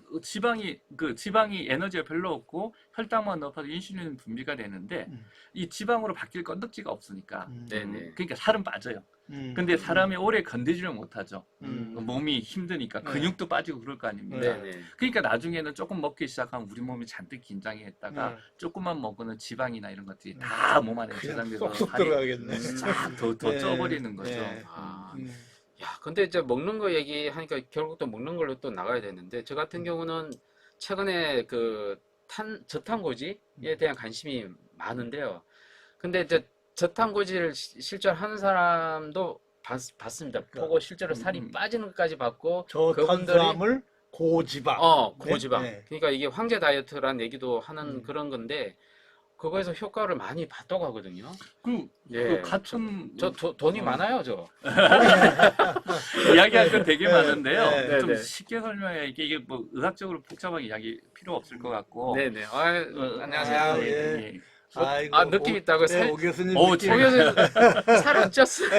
C: 지방이 에너지가 별로 없고 혈당만 높아서 인슐린 분비가 되는데 이 지방으로 바뀔 건덕지가 없으니까
B: 네네.
C: 그러니까 살은 빠져요. 근데 사람이 오래 건드지를 못하죠. 몸이 힘드니까
A: 네.
C: 근육도 빠지고 그럴 거 아닙니까?
B: 네네.
C: 그러니까 나중에는 조금 먹기 시작하면 우리 몸이 잔뜩 긴장이 했다가 조금만 먹으면 지방이나 이런 것들이 다 몸 안에
A: 그냥
C: 저장돼서
A: 쏙쏙
C: 살이
A: 들어가겠네.
C: 싹더
A: 네.
C: 쪄버리는 거죠.
A: 네.
B: 아.
A: 음.
B: 야, 근데 이제 먹는 거 얘기하니까 결국 또 먹는 걸로 또 나가야 되는데, 저 같은 경우는 최근에 그 저탄고지에 대한 관심이 많은데요. 근데 이제 저탄고지를 실제로 하는 사람도 봤습니다. 보고 실제로 살이 빠지는 것까지 봤고,
A: 저
B: 그분들이
A: 탄수화물 고지방.
B: 고지방.
A: 네.
B: 그러니까 이게 황제 다이어트라는 얘기도 하는 그런 건데, 그거에서 효과를 많이 봤다고 하거든요. 예.
C: 같은
B: 돈이 많아요, 저.
C: 이야기할 건 되게 많은데요.
A: 네,
C: 좀
B: 네.
C: 쉽게 설명해 이게 뭐 의학적으로 복잡하게 이야기 필요 없을 것 같고.
B: 네네. 안녕하세요.
A: 아,
B: 예.
A: 예. 아이고,
B: 느낌 있다고
A: 네, 오 교수님
C: 오,
A: 느낌.
B: 속에서 살은 쪘어요.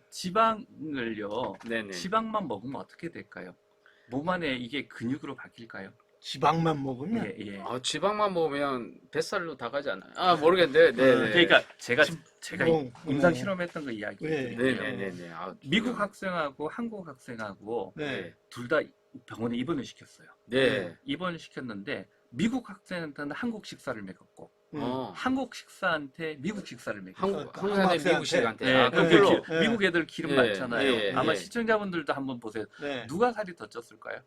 C: 지방을요.
B: 네네.
C: 지방만 먹으면 어떻게 될까요? 몸 안에 이게 근육으로 바뀔까요?
A: 지방만 먹으면
C: 예, 예.
B: 지방만 먹으면 뱃살로 다 가지 않아요? 모르겠는데. 네네.
C: 그러니까 제가 임상
A: 뭐,
C: 실험했던 거
A: 네.
C: 이야기해요.
B: 네네네네.
C: 미국 학생하고 한국 학생하고
A: 네.
C: 둘 다 병원에 입원을 시켰어요.
B: 네.
C: 입원을 시켰는데 미국 학생한테는 한국 식사를 먹였고
B: 어.
C: 한국 식사한테 미국 식사를 먹였어요.
B: 한국 사람들 미국 식한테.
C: 네,
A: 그걸로.
C: 그 미국 애들 기름
B: 예,
C: 많잖아요.
B: 예,
C: 아마
B: 예.
C: 시청자분들도 한번 보세요.
A: 네.
C: 누가 살이 더 쪘을까요?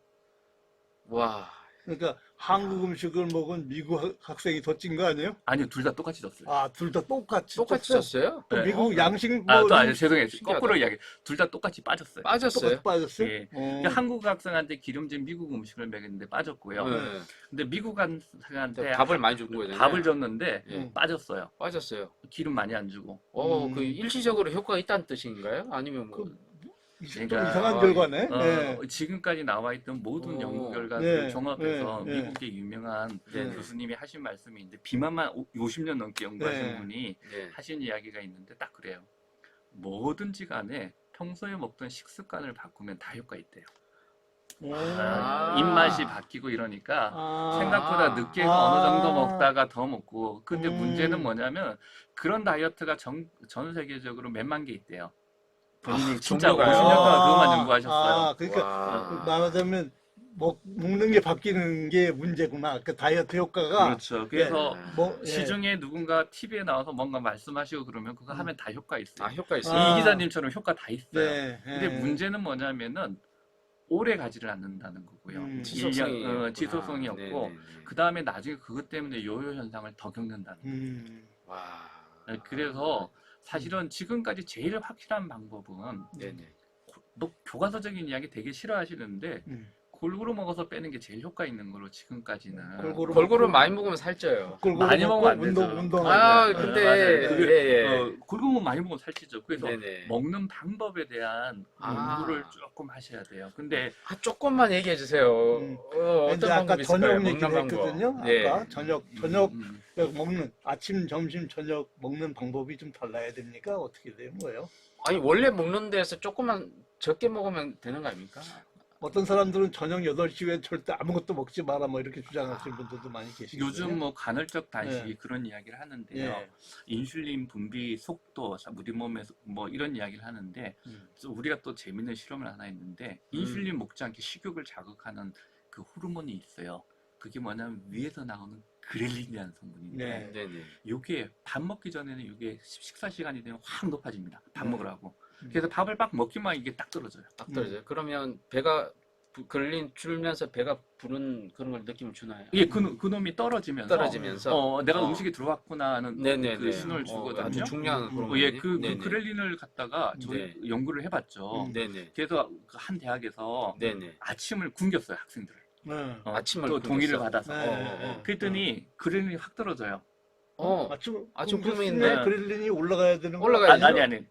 B: 와.
A: 그러니까 한국 음식을 먹은 미국 학생이 더 찐 거 아니에요?
C: 아니요, 둘 다 똑같이 쪘어요.
A: 아, 둘 다 똑같이
B: 똑같이
A: 쪘어요?
B: 쪘어요?
A: 또
C: 네.
A: 미국 양식
C: 또 아니, 죄송해요.
B: 신기하다.
C: 거꾸로 이야기. 둘 다 똑같이 빠졌어요.
B: 빠졌어요?
A: 똑같이 빠졌어요?
C: 예.
A: 어.
C: 그러니까 한국 학생한테 기름진 미국 음식을 먹였는데 빠졌고요.
B: 네.
C: 근데 미국 학생한테
B: 밥을 많이 준 거잖아요.
C: 밥을 줬는데
B: 예.
C: 빠졌어요.
B: 빠졌어요.
C: 기름 많이 안 주고.
B: 그 일시적으로 효과가 있다는 뜻인가요? 아니면 뭐?
A: 좀
C: 그러니까,
A: 이상한 결과네.
C: 지금까지 나와 있던 모든
B: 오.
C: 연구 결과들을
A: 네,
C: 종합해서
A: 네, 네.
C: 미국의 유명한
B: 네.
C: 교수님이 하신 말씀이 있는데 비만만 50년 넘게 연구하신
A: 네.
C: 분이
B: 네.
C: 하신 이야기가 있는데 딱 그래요. 뭐든지 간에 평소에 먹던 식습관을 바꾸면 다 효과 있대요. 입맛이 바뀌고 이러니까 생각보다 늦게 어느 정도 먹다가 더 먹고 근데 문제는 뭐냐면 그런 다이어트가 전 세계적으로 몇만 개 있대요. 본인이 진짜
B: 종류가요?
C: 50년 동안 그것만 연구하셨어요.
A: 그러니까
B: 와.
A: 말하자면 먹는 게 바뀌는 게 문제구나. 그 다이어트 효과가
C: 그렇죠. 그래서
A: 뭐, 예.
C: 시중에 누군가 TV에 나와서 뭔가 말씀하시고 그러면 그거 하면 다 효과 있어요.
B: 효과 있어요.
A: 아.
C: 이 기자님처럼 효과 다 있어요.
A: 네,
C: 근데
A: 예.
C: 문제는 뭐냐면은 오래 가지를 않는다는 거고요.
B: 지속성이
C: 지속성이 없고
B: 네네네.
C: 그 다음에 나중에 그것 때문에 요요 현상을 더 겪는다는 거예요.
B: 와.
C: 그래서 사실은 지금까지 제일 확실한 방법은
B: 네네.
C: 뭐 교과서적인 이야기 되게 싫어하시는데 골고루 먹어서 빼는 게 제일 효과 있는 거로 지금까지는
B: 골고루 많이 먹으면 살쪄요.
C: 많이 먹으면 안 되죠.
B: 근데
C: 맞아요. 그게,
B: 예.
C: 골고루 많이 먹으면 살찌죠. 그래서
B: 네네.
C: 먹는 방법에 대한 공부를 조금 하셔야 돼요. 근데
B: 조금만 얘기해 주세요. 어떤
A: 이제 아까
B: 방법이 있을까요?
A: 저녁
B: 먹는
A: 얘기를
B: 방법.
A: 했거든요.
B: 네.
A: 아까 저녁 먹는 아침, 점심, 저녁 먹는 방법이 좀 달라야 됩니까? 어떻게 되는 거예요?
B: 아니 원래 먹는 데에서 조금만 적게 먹으면 되는 거 아닙니까?
A: 어떤 사람들은 저녁 8시 후에 절대 아무것도 먹지 마라 뭐 이렇게 주장하시는 분들도 많이 계시고.
C: 요즘 뭐 간헐적 단식
A: 예.
C: 그런 이야기를 하는데요.
A: 예.
C: 인슐린 분비 속도, 우리 몸에서 뭐 이런 이야기를 하는데 그래서 우리가 또 재밌는 실험을 하나 했는데 인슐린 먹지 않게 식욕을 자극하는 그 호르몬이 있어요. 그게 뭐냐면 위에서 나오는 그렐린이라는 성분인데
A: 네.
B: 네네.
C: 요게 밥 먹기 전에는 이게 식사 시간이 되면 확 높아집니다. 밥
A: 네.
C: 먹으라고. 그래서 밥을 막 먹기만 이게 딱 떨어져요.
B: 딱 떨어져요. 그러면 배가 그렐린 줄면서 배가 부른 그런 걸 느낌을 주나요?
C: 이게 그 놈이 떨어지면서 내가
B: 어.
C: 음식이 들어왔구나 하는
B: 네네네.
C: 그 신호를 주거든요.
B: 아주 중요한
A: 음.
B: 그런
C: 예,
B: 거네.
C: 그
B: 네네.
C: 그렐린을 갖다가 저희
B: 네.
C: 연구를 해봤죠.
B: 네네.
C: 그래서 그한 대학에서
B: 네네.
C: 아침을 굶겼어요, 학생들을.
A: 네.
B: 아침을
C: 또 동의를
B: 굶겼어.
C: 받아서.
A: 네.
C: 그랬더니 그렐린이 확 떨어져요.
A: 아침
B: 굶으면
A: 굶으면 그렐린이 올라가야 되는 거
B: 올라가야죠.
C: 아니.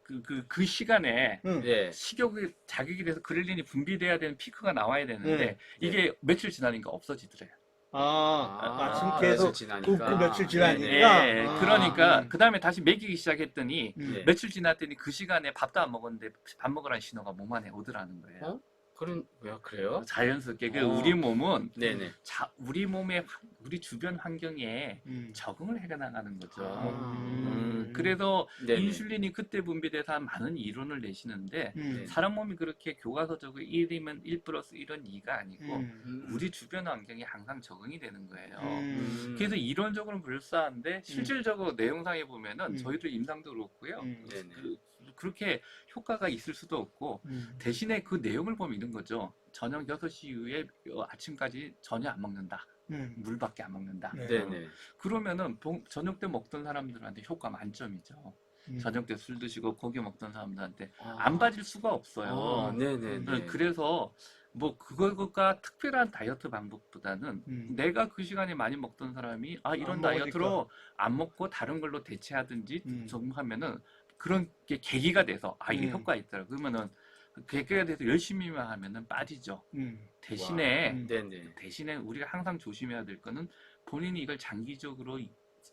C: 그 시간에
A: 응.
B: 예.
C: 식욕이 자극이 돼서 그렐린이 분비돼야 되는 피크가 나와야 되는데
A: 네.
C: 이게 며칠 지나니까 없어지더래요.
A: 아침 계속
B: 며칠 지나니까.
A: 굶고 며칠 지나니까.
C: 예,
A: 아.
C: 그러니까 그 다음에 다시 먹이기 시작했더니
B: 네.
C: 며칠 지났더니 그 시간에 밥도 안 먹었는데 밥 먹으라는 신호가 몸 안에 오더라는 거예요.
B: 어? 왜 그래요?
C: 자연스럽게 그
B: 어.
C: 우리 몸은
B: 네네.
C: 우리 몸의 우리 주변 환경에
A: 음.
C: 적응을 해 나가는 거죠.
B: 음.
C: 그래서
B: 네네.
C: 인슐린이 그때 분비돼서 한 많은 이론을 내시는데
A: 음.
C: 사람 몸이 그렇게 교과서적으로 1이면 1 플러스 1은 2가 아니고 우리 주변 환경이 항상 적응이 되는 거예요. 그래서 이론적으로는 그럴싸한데 실질적으로 내용상에 보면은 저희들 임상도 그렇고요.
B: 네네.
C: 그렇게 효과가 있을 수도 없고 대신에 그 내용을 보면 이런 거죠. 저녁 6시 이후에 아침까지 전혀 안 먹는다. 물밖에 안 먹는다.
B: 네네.
C: 그러면은 저녁 때 먹던 사람들한테 효과 만점이죠. 저녁 때 술 드시고 고기 먹던 사람들한테 안 빠질 수가 없어요.
B: 네네네.
C: 그래서 뭐 그거가 특별한 다이어트 방법보다는 내가 그 시간에 많이 먹던 사람이 이런
A: 안
C: 다이어트로 안 먹고 다른 걸로 대체하든지 좀 하면은 그런 게 계기가 돼서 이게 효과가 있더라. 그러면은 계기가 돼서 열심히만 하면은 빠지죠. 대신에
B: 네네.
C: 대신에 우리가 항상 조심해야 될 거는 본인이 이걸 장기적으로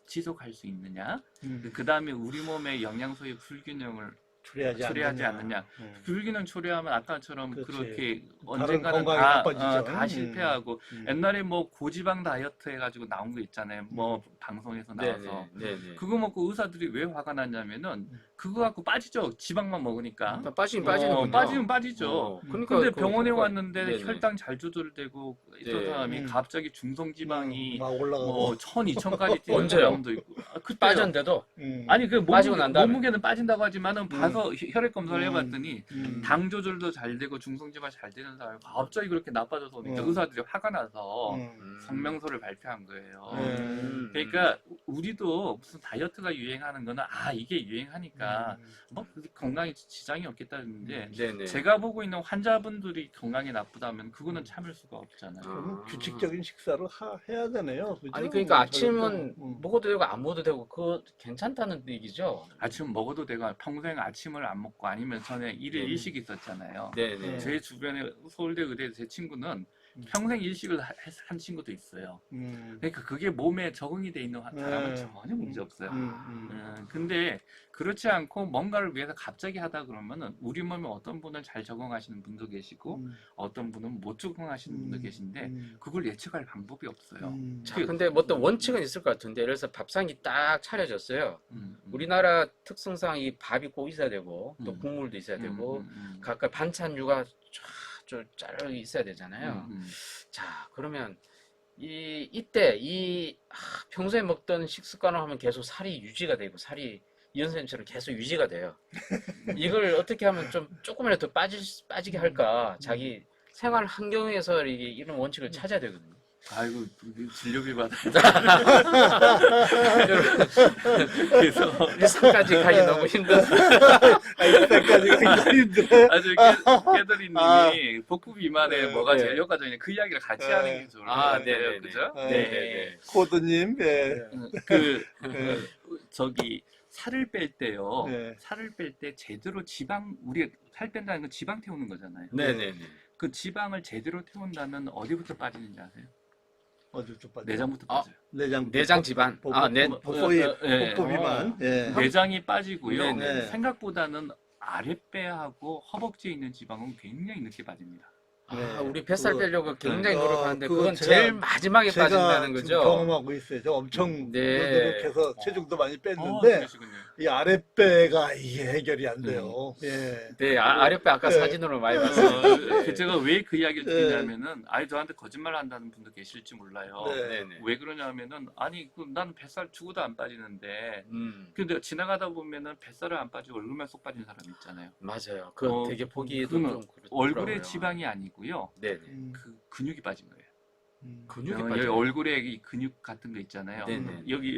C: 지속할 수 있느냐. 그 다음에 우리 몸의 영양소의 불균형을 초래하지 않느냐. 불균형 초래하면 아까처럼
A: 그렇지.
C: 그렇게
A: 다른
C: 언젠가는
A: 건강이 나빠지죠.
C: 다 실패하고 옛날에 뭐 고지방 다이어트 해가지고 나온 거 있잖아요. 뭐 방송에서 나와서
B: 네네.
C: 그거 먹고 의사들이 왜 화가 났냐면은 그거 갖고 빠지죠. 지방만 먹으니까.
B: 빠지긴 빠지는군요.
C: 빠지면 빠지죠.
B: 그러니까
C: 근데
B: 그
C: 병원에
B: 효과-
C: 왔는데
B: 네네.
C: 혈당 잘 조절되고 있던
B: 네.
C: 사람이 갑자기 중성지방이
A: 막 올라가고.
C: 뭐 1000, 2000까지 뛰는
B: 언제요?
C: 사람도 있고. 그때요.
B: 빠졌는데도
C: 아니 그
B: 빠지고 난 다음에.
C: 몸무게는 빠진다고 하지만은 봐서 혈액 검사를 해봤더니 당 조절도 잘 되고 중성지방 잘 되는 사람이 갑자기 그렇게 나빠져서 오니까 의사들이 화가 나서 성명서를 발표한 거예요. 그러니까 우리도 무슨 다이어트가 유행하는 거는 이게 유행하니까 뭐 건강에 지장이 없겠다는데
B: 네네.
C: 제가 보고 있는 환자분들이 건강이 나쁘다면 그거는 참을 수가 없잖아요.
A: 그러면 규칙적인 식사를 해야 되네요. 그죠?
B: 아니 그러니까 아침은
A: 저녁 때.
B: 먹어도 되고 안 먹어도 되고 그거 괜찮다는 얘기죠.
C: 아침 먹어도 되고 평생 아침을 안 먹고 아니면 전에 일일
B: 네네.
C: 일식 있었잖아요.
B: 네네.
C: 제 주변에 서울대 의대 제 친구는 평생 일식을 한 친구도 있어요. 그러니까 그게 몸에 적응이 돼 있는 사람은 전혀 문제 없어요. 근데 그렇지 않고 뭔가를 위해서 갑자기 하다 그러면은 우리 몸에 어떤 분은 잘 적응하시는 분도 계시고 어떤 분은 못 적응하시는 분도 계신데 그걸 예측할 방법이 없어요.
B: 자, 근데 뭐 어떤 원칙은 있을 것 같은데 예를 들어서 밥상이 딱 차려졌어요. 우리나라 특성상 이 밥이 꼭 있어야 되고 또 국물도 있어야 되고 각각 반찬류가 쫙 짜르 있어야 되잖아요. 자, 그러면 이때 평소에 먹던 식습관을 하면 계속 살이 유지가 되고 살이 이현 선생님처럼 계속 유지가 돼요. 이걸 어떻게 하면 좀 조금이라도 더 빠지게 할까? 자기 생활 환경에서 이런 원칙을 찾아야 되거든요.
C: 아이고 진료비 받아야 그래서
B: 일산까지 가기 너무 힘들어.
A: 일산까지 가기 힘들어요.
C: 아주 깨더리님이 복부 비만에 뭐가 제일 효과적이냐 그 이야기를 같이 하는 게 좋을 것 같아요.
B: 네네네.
C: 그죠?
B: 네네네.
A: 코드님,
C: 저기 살을 뺄 때요.
A: 네.
C: 살을 뺄 때 제대로 우리가 살 뺀다는 건 지방 태우는 거잖아요.
B: 네네네.
C: 그 지방을 제대로 태운다면 어디부터 빠지는지 아세요?
A: 어디부터 빠져?
C: 내장부터 빠져요.
B: 내장 지방.
A: 복부 비만.
C: 내장이 빠지고요.
B: 네네.
C: 생각보다는 아랫배하고 허벅지에 있는 지방은 굉장히 늦게 빠집니다.
B: 아,
A: 네,
B: 우리 뱃살
A: 그거,
B: 빼려고 굉장히
A: 어,
B: 노력하는데
A: 그거
B: 그건
A: 제가-
B: 제일 마지막에
A: 제가
B: 빠진다는
A: 지금
B: 거죠.
A: 경험하고 있어요. 저 엄청
B: 네.
A: 노력해서 체중도 많이
C: 아,
A: 뺐는데
C: 그러시군요.
A: 이 아랫배가 이게 해결이 안 돼요. 예.
B: 네, 아랫배 아까
A: 네.
B: 사진으로 많이 봤어요. 네.
C: 제가 왜 그 이야기를
A: 네.
C: 드리냐면은, 아니, 저한테 거짓말 한다는 분도 계실지 몰라요.
A: 네.
B: 네네.
C: 왜 그러냐면은, 아니, 난 뱃살 죽어도 안 빠지는데,
B: 음,
C: 근데 지나가다 보면은 뱃살을 안 빠지고 얼굴만 쏙 빠진 사람 있잖아요.
B: 맞아요. 그
C: 어,
B: 되게 보기에도
C: 그거는
B: 좀 그렇더라고요.
C: 얼굴에 지방이 아니고요.
B: 네네.
A: 음,
C: 근육이 빠진 거예요.
B: 근육이
C: 여기
B: 빠져요.
C: 얼굴에 이 근육 같은 거 있잖아요.
B: 네네.
C: 여기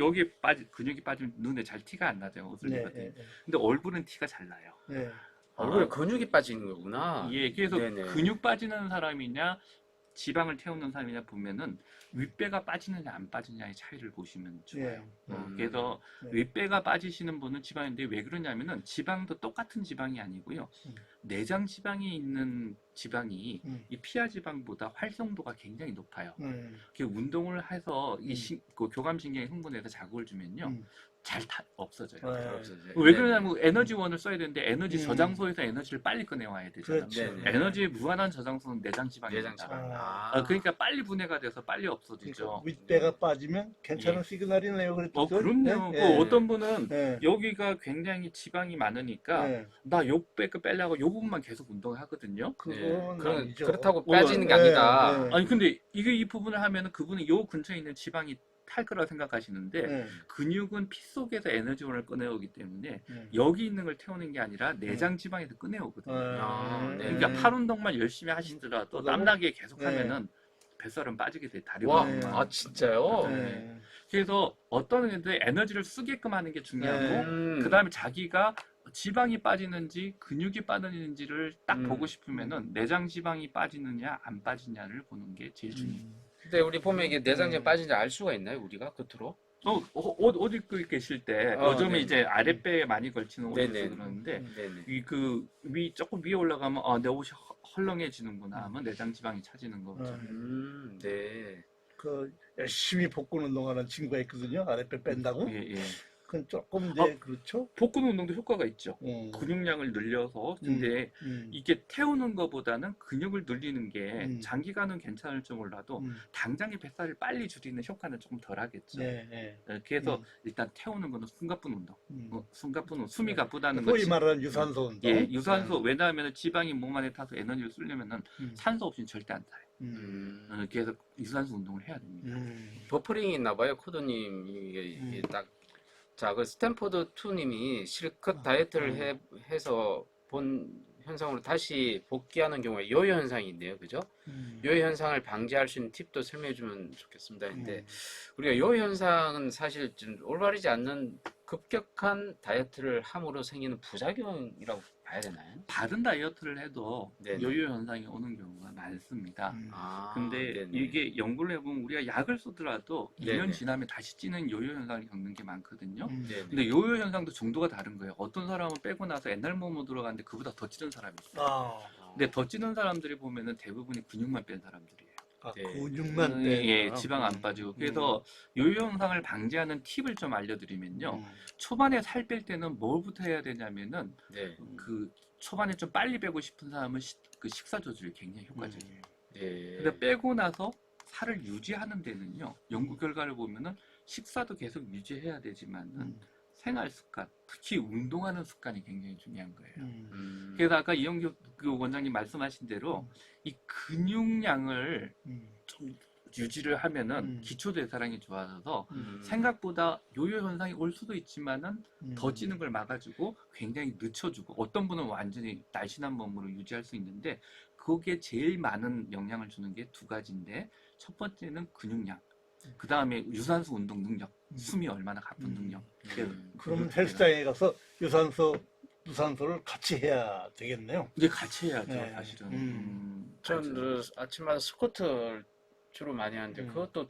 C: 근육이 빠지면 눈에 잘 티가 안 나죠. 옷을
A: 네,
C: 입었더니.
A: 네,
C: 근데 얼굴은 티가 잘 나요.
A: 네.
B: 얼굴에 근육이 빠지는 거구나.
C: 예, 그래서
B: 네네.
C: 근육 빠지는 사람이냐 지방을 태우는 사람이냐 보면은 윗배가 빠지느냐 안 빠지느냐의 차이를 보시면 좋아요.
A: 예.
C: 그래서
A: 네.
C: 윗배가 빠지시는 분은 지방인데 왜 그러냐면은 지방도 똑같은 지방이 아니고요. 내장 지방이 있는 지방이 이 피하 지방보다 활성도가 굉장히 높아요. 그 운동을 해서 그 교감신경이 흥분해서 자극을 주면요. 잘 없어져요.
A: 네.
B: 없어져요.
C: 왜
B: 네네.
C: 그러냐면 에너지원을 써야 되는데 에너지
A: 음.
C: 저장소에서 에너지를 빨리 꺼내와야 되잖아요.
A: 그렇죠.
B: 네네.
C: 에너지의 무한한 저장소는 내장 지방입니다.
B: 내장 지방.
A: 아.
C: 그러니까 빨리 분해가 돼서 빨리 없어지죠.
A: 그러니까 윗배가 빠지면 괜찮은
C: 예.
A: 시그널이네요. 그랬죠.
C: 그럼요.
A: 네?
C: 그 어떤 분은
A: 네.
C: 여기가 굉장히 지방이 많으니까
A: 네.
C: 나 욕배가 빼려고 요 부분만 계속 운동을 하거든요.
A: 그건 아니죠.
B: 그렇다고 빠지는 게
A: 네,
B: 아니다.
A: 네.
C: 아니 근데 이 부분을 하면은 그분은 요 근처에 있는 지방이 탈 거라고 생각하시는데
A: 네.
C: 근육은 피 속에서 에너지원을 꺼내오기 때문에
A: 네.
C: 여기 있는 걸 태우는 게 아니라 내장 지방에서 꺼내오거든요.
B: 아, 네.
C: 그러니까 팔 운동만 열심히 하시더라도 땀나게 계속
A: 네.
C: 하면은 뱃살은 빠지게 돼 다리
B: 와,
A: 네.
C: 운동만.
B: 아 진짜요?
A: 네.
C: 그래서 어떤 애들 에너지를 쓰게끔 하는 게 중요하고
B: 음.
C: 그 다음에 자기가 지방이 빠지는지 근육이 빠지는지를 딱 보고 싶으면은 내장 지방이 빠지느냐 안 빠지냐를 보는 게 제일 중요해요.
B: 근데 우리 보면 이게 내장제 빠진지 알 수가 있나요, 우리가 겉으로?
C: 옷 입고 계실 때 요즘에
B: 네.
C: 이제 아랫배에 많이 걸치는 옷을
B: 네네.
C: 그러는데
B: 네네.
C: 조금 위에 올라가면 내 옷이 헐렁해지는구나 하면 내장 지방이 차지는 거죠.
B: 네.
A: 그 열심히 복근 운동하는 친구가 있거든요. 아랫배 뺀다고.
C: 예, 예.
A: 그건 조금 이제 그렇죠.
C: 복근 운동도 효과가 있죠.
A: 음.
C: 근육량을 늘려서 근데 이게 태우는 것보다는 근육을 늘리는 게 장기간은 괜찮을지 몰라도 당장의 뱃살을 빨리 줄이는 효과는 조금 덜하겠죠.
A: 네, 네.
C: 그래서 일단 태우는 거는 숨가쁜 운동. 숨가쁜 운동, 숨이 가쁘다는
A: 소위
C: 거지.
A: 말하는 유산소 운동.
C: 예, 유산소. 왜냐하면 지방이 몸 안에 타서 에너지를 쓰려면은 산소 없이는 절대 안 타요. 그래서 유산소 운동을 해야 됩니다.
B: 버퍼링이 있나 봐요, 코드님. 이게 딱. 자, 그 스탠포드 2님이 실컷 다이어트를 해서 본 현상으로 다시 복귀하는 경우에 요요 현상이 있네요. 그죠? 요요 현상을 방지할 수 있는 팁도 설명해 주면 좋겠습니다. 근데 우리가 요요 현상은 사실 좀 올바르지 않는 급격한 다이어트를 함으로 생기는 부작용이라고 봐야 되나요?
C: 다른 다이어트를 해도
B: 네네.
C: 요요 현상이 오는 경우가 많습니다.
B: 아,
C: 근데
B: 네네.
C: 이게 연구를 해보면 우리가 약을 쓰더라도
B: 네네.
C: 2년 지나면 다시 찌는 요요 현상을 겪는 게 많거든요.
B: 네네.
C: 근데 요요 현상도 정도가 다른 거예요. 어떤 사람은 빼고 나서 옛날 몸으로 들어갔는데 그보다 더 찌는 사람이 있어요.
A: 아,
C: 근데 더 찌는 사람들이 보면은 대부분이 근육만 뺀 사람들이에요.
B: 네.
A: 근육만 빼.
C: 예, 지방 안 빠지고. 그래서 요요 현상을 방지하는 팁을 좀 알려드리면요.
A: 음.
C: 초반에 살 뺄 때는 뭐부터 해야 되냐면은
B: 네.
C: 그 초반에 좀 빨리 빼고 싶은 사람은 그 식사 조절이 굉장히 효과적이에요.
B: 네.
C: 근데 빼고 나서 살을 유지하는 데는요. 연구 결과를 보면은 식사도 계속 유지해야 되지만은 생활 습관, 특히 운동하는 습관이 굉장히 중요한 거예요. 그래서 아까 이영규 그 원장님 말씀하신 대로 이 근육량을 좀 유지를 하면은 기초 대사량이 좋아져서 생각보다 요요 현상이 올 수도 있지만은 더 찌는 걸 막아주고 굉장히 늦춰주고 어떤 분은 완전히 날씬한 몸으로 유지할 수 있는데 그게 제일 많은 영향을 주는 게 두 가지인데 첫 번째는 근육량, 그 다음에 유산소 운동 능력, 숨이 얼마나 가쁜 능력.
A: 그럼 헬스장에 가서 유산소를 같이 해야 되겠네요.
C: 이게 같이 해야죠,
A: 네.
C: 사실은.
B: 전 아침마다 스쿼트를 주로 많이 하는데 그것도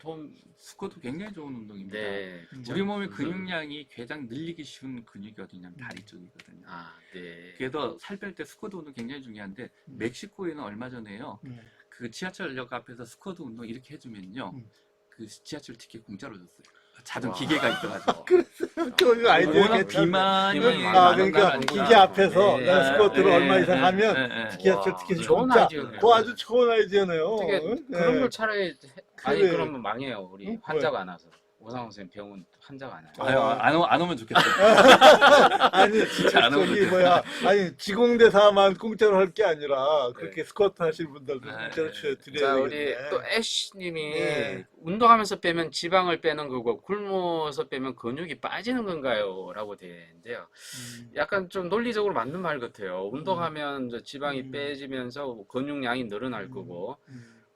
C: 스쿼트 굉장히 좋은 운동입니다.
B: 네.
C: 우리 몸의 근육량이 가장 늘리기 쉬운 근육이 어디냐면 다리 쪽이거든요.
B: 아, 네.
C: 그래서 살 뺄 때 스쿼트 운동 굉장히 중요한데 멕시코에는 얼마 전에요. 그 지하철역 앞에서 스쿼트 운동 이렇게 해주면요. 그 지하철 티켓 공짜로 줬어요. 자동
B: 와.
C: 기계가 있어가지고.
A: 그 아이디어
C: 워낙
A: 괜찮네.
C: 비만이
B: 비만이
C: 많은
A: 아, 그러니까
C: 나라니까.
A: 기계 앞에서
B: 네.
A: 내가 스쿼트를
C: 네,
A: 얼마 이상
C: 네,
A: 하면
C: 네, 네.
A: 기계한테
B: 와,
A: 티켓이
B: 좋은
A: 공짜.
B: 아이디어네요.
A: 그거 아주 좋은 아이디어네요.
B: 어떻게
A: 네.
B: 그런 걸 차라리 아니
A: 그래.
B: 그러면 망해요. 우리
A: 응?
B: 환자가 안 와서. 오상훈 선생님 병원 환자가 안 와요.
C: 아유, 안 오면 좋겠어요.
A: 아니
C: 진짜 안
A: 저기
C: 오거든요.
A: 뭐야 아니 지공대사만 공짜로 할 게 아니라 그렇게 스쿼트 하실 분들도
C: 네.
A: 공짜로
B: 자,
A: 드려야
B: 우리
A: 되겠네.
B: 또 애쉬님이
A: 네.
B: 운동하면서 빼면 지방을 빼는 거고 굶어서 빼면 근육이 빠지는 건가요? 라고 되는데요. 약간 좀 논리적으로 맞는 말 같아요. 운동하면 이제 지방이 빼지면서 근육량이 늘어날 거고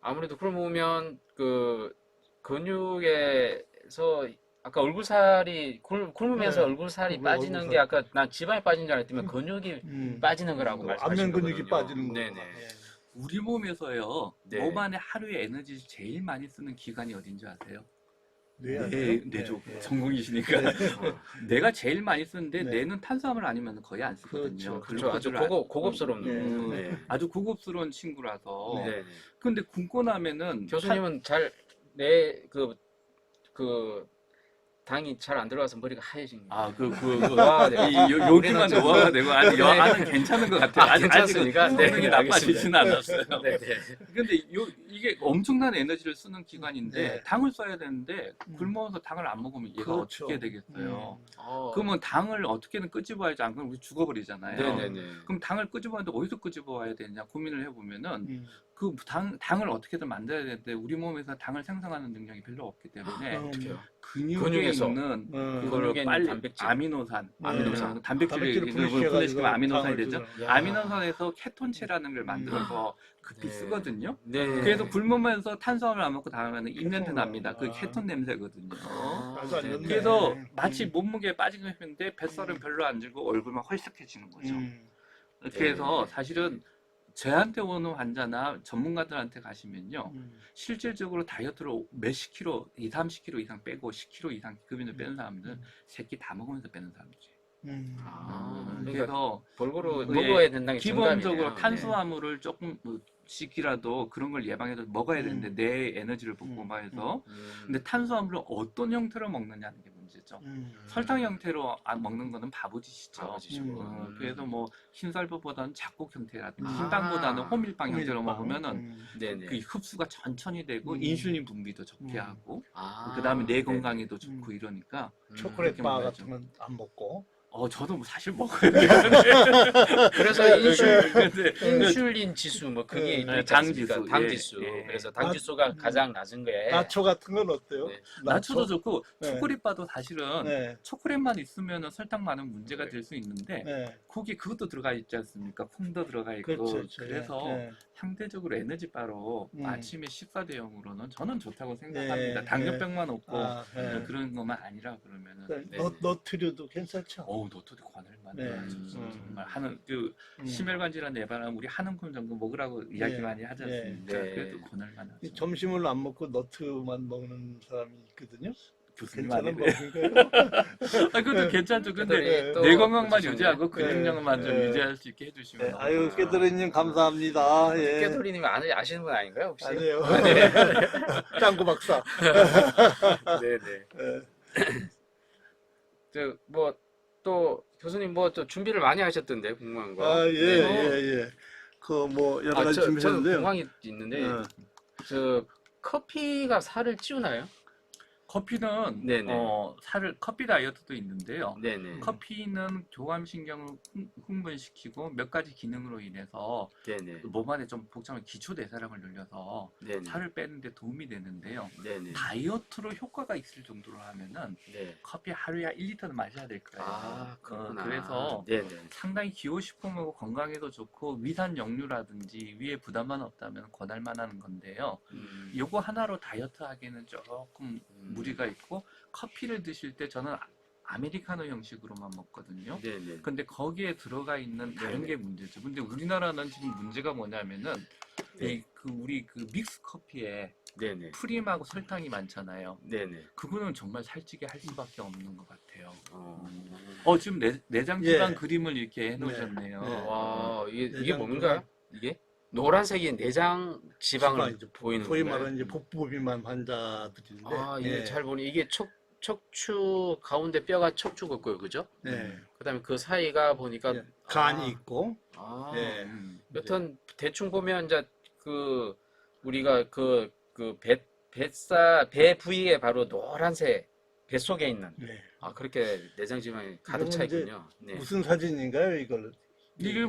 B: 아무래도 굶으면 그 근육에서 아까 얼굴살이 굶으면서
A: 네.
B: 얼굴살이
A: 얼굴-
B: 빠지는
A: 얼굴살.
B: 게 아까 난 지방이 빠진 줄 알았더니 근육이 빠지는 거라고
A: 안면
B: 말씀하신
A: 근육이
B: 거거든요.
A: 빠지는 거.
B: 네네.
C: 우리 몸에서요,
B: 네.
C: 몸 안에 하루에 에너지 제일 많이 쓰는 기관이 어딘지 아세요? 뇌죠.
A: 네.
C: 전공이시니까. 뇌가 제일 많이 쓰는데
A: 네.
C: 뇌는 탄수화물 아니면 거의 안 쓰거든요.
B: 그렇죠. 아주
C: 글루코즈를
B: 고급스러운
A: 네.
B: 거. 네.
C: 아주 고급스러운 친구라서.
B: 네.
C: 근데 굶고 나면은
B: 교수님은 그 당이 잘 안 들어가서 머리가 하얘진 거. 노화가 되고.
C: 여기만
B: 우리는 좀-
C: 노화가 되고 아니
B: 네.
C: 안은 괜찮은 것 같아요.
B: 아, 괜찮습니까?
C: 아직은
B: 네,
C: 성능이
B: 알겠습니다.
C: 나빠지지는 않았어요.
B: 네, 네.
C: 근데 이게 엄청난 에너지를 쓰는 기관인데
A: 네.
C: 당을 써야 되는데 굶어서 당을 안 먹으면 얘가
A: 그렇죠.
C: 어떻게 되겠어요?
B: 어,
C: 그러면 당을 어떻게든 끄집어야지 안 그러면 우리 죽어버리잖아요.
B: 네네네.
C: 그럼 당을 끄집어야는데 어디서 끄집어와야 되냐 고민을 해보면은 그 당을 어떻게든 만들어야 되는데 우리 몸에서 당을 생성하는 능력이 별로 없기 때문에
B: 어떻게요?
C: 근육에
B: 근육에서.
C: 있는
B: 근육에
C: 그거를
B: 있는
C: 빨리
B: 단백질.
C: 아미노산,
B: 아미노산.
C: 단백질을
A: 분해시켜가지고
C: 분해시키면 아미노산이
A: 당을
C: 되죠.
A: 주잖아요.
B: 야.
C: 아미노산에서 케톤체라는 걸 만들어서 급히
B: 네.
C: 쓰거든요.
B: 네.
C: 그래서 굶으면서 탄수화물 안 먹고 다음에는 입냄새
A: 케톤.
C: 납니다. 그
A: 아.
C: 케톤 냄새거든요.
A: 말도 안
B: 네.
A: 됐네.
C: 그래서
A: 네.
C: 마치 몸무게 빠진 것 같은데 뱃살은 별로 안 줄고 얼굴만 헐떡해지는 거죠. 그래서
B: 네.
C: 사실은 저한테 오는 환자나 전문가들한테 가시면요. 실질적으로 다이어트로 몇십 킬로, 20, 30킬로 이상 빼고 10킬로 이상 급인을 빼는 사람들은 새끼 다 먹으면서 빼는 사람들이에요.
B: 그러니까
C: 그래서
B: 골고루
C: 예,
B: 먹어야 된다는 게
C: 기본적으로
B: 정답이네요.
C: 탄수화물을 조금씩이라도 그런 걸 예방해서 먹어야 되는데 내 에너지를 복구해서
B: 네.
C: 근데 탄수화물을 어떤 형태로 먹느냐는 게 문제죠. 설탕 형태로 안 먹는 거는 바보짓이죠.
B: 바보짓이고.
C: 그래서 뭐 흰쌀밥보다는 잡곡 형태라든지
B: 아.
C: 흰빵보다는 호밀빵 형태로 먹으면은
B: 네네.
C: 그 흡수가 천천히 되고 인슐린 분비도 적게 하고
B: 아,
C: 그 다음에 내
B: 네네.
C: 건강에도 좋고 이러니까
A: 초콜릿
C: 그렇게
A: 바
C: 먹어야죠.
A: 같은 건 안 먹고.
C: 저도 뭐 사실 먹어야 돼요.
B: 그래서
C: 근데
B: 인슐린 지수 뭐 그게
A: 네,
B: 있지
C: 당
B: 않습니까?
C: 지수.
B: 당
C: 예,
B: 지수.
C: 예.
B: 그래서 당 지수가 가장 낮은 거에
A: 나초 같은 건 어때요?
B: 네.
C: 나초도 좋고
A: 네.
C: 초콜릿 바도 사실은
A: 네.
C: 초콜릿만 있으면 설탕 많은 문제가 될 수 있는데
A: 네.
C: 거기 그것도 들어가 있지 않습니까? 콩도 들어가 있고
A: 그렇죠. 그렇죠.
C: 그래서
A: 네.
C: 상대적으로 에너지 바로 아침에 식사 대용으로는 저는 좋다고 생각합니다.
A: 네,
C: 당뇨병만 없고
A: 아, 네.
C: 그런 것만 아니라 그러면은
A: 네.
B: 네.
A: 너트류도 괜찮죠?
C: 너트도 권할만
A: 네.
C: 해요. 정말 하는 그 심혈관 질환 예방하면 우리 한 움큼 정도 먹으라고 이야기
A: 네.
C: 많이 하지
A: 네.
C: 않습니까?
B: 네.
C: 그래도 권할만 하죠.
A: 점심을 안 먹고 너트만 먹는 사람이 있거든요.
C: 교수님
A: 괜찮은
C: 아니에요?
A: 먹는 거예요?
C: 그것도 괜찮죠. 근데
B: 깨돌이 또
C: 내 건강만
B: 드셨네.
C: 유지하고 근육량만 좀
A: 네.
C: 유지할 수 있게 해주시면
A: 네.
C: 너무
A: 아유,
C: 좋아요.
A: 깨드리님 감사합니다. 예.
B: 깨돌이님이 아시는 분 아닌가요 혹시?
A: 아니에요. 짱구 박사.
B: 네네.
A: 예.
B: 뭐 또 교수님 뭐 또 준비를 많이 하셨던데 궁금한 거.
A: 아, 예,
B: 네.
A: 예, 예. 그 뭐 여러
B: 아,
A: 가지
B: 저는
A: 준비했는데요.
B: 궁금한 게 있는데
A: 어.
B: 저 커피가 살을 찌우나요?
C: 커피는
B: 네네.
C: 커피 다이어트도 있는데요.
B: 네네.
C: 커피는 교감신경을 흥분시키고 몇 가지 기능으로 인해서
B: 네네.
C: 몸 안에 좀 복잡한 기초 대사량을 늘려서
B: 네네.
C: 살을 빼는데 도움이 되는데요.
B: 네네.
C: 다이어트로 효과가 있을 정도로 하면은
B: 네.
C: 커피 하루에 1리터는 마셔야 될 거예요.
B: 아, 그렇구나.
C: 그래서
B: 네네.
C: 상당히 기호식품하고 건강에도 좋고 위산 역류라든지 위에 부담만 없다면 권할 만한 건데요. 요거 하나로 다이어트 하기에는 조금 무리가 있고 커피를 드실 때 저는 아메리카노 형식으로만 먹거든요.
B: 네네.
C: 근데 거기에 들어가 있는 다른
B: 네네.
C: 게 문제죠. 근데 우리나라는 지금 문제가 뭐냐면은
B: 네.
C: 우리 그 믹스 커피에
B: 네네.
C: 프림하고 설탕이 많잖아요.
B: 네네.
C: 그거는 정말 살찌게 할 수밖에 없는 것 같아요.
B: 어.
C: 지금 내장 지방
A: 예.
C: 그림을 이렇게 해놓으셨네요.
A: 네.
B: 와, 이게
A: 내장
B: 뭔가요? 이게 노란색이 내장 지방을
A: 지방이죠.
B: 보이는
A: 소위
B: 건가요?
A: 말하는 이제 복부 비만 환자들인데.
B: 아, 이게
A: 예.
B: 잘 보니 이게 척추 가운데 뼈가 척추 걷고요, 그죠?
A: 네.
B: 그다음에 그 사이가 보니까
A: 예. 간이 있고,
B: 아,
A: 예.
B: 여튼 대충 보면 이제 그 우리가 배 부위에 바로 노란색 뱃속에 있는
A: 네.
B: 그렇게 내장 지방이 가득
A: 이건
B: 차
A: 이제
B: 있군요. 네.
A: 무슨 사진인가요, 이걸?
C: 이게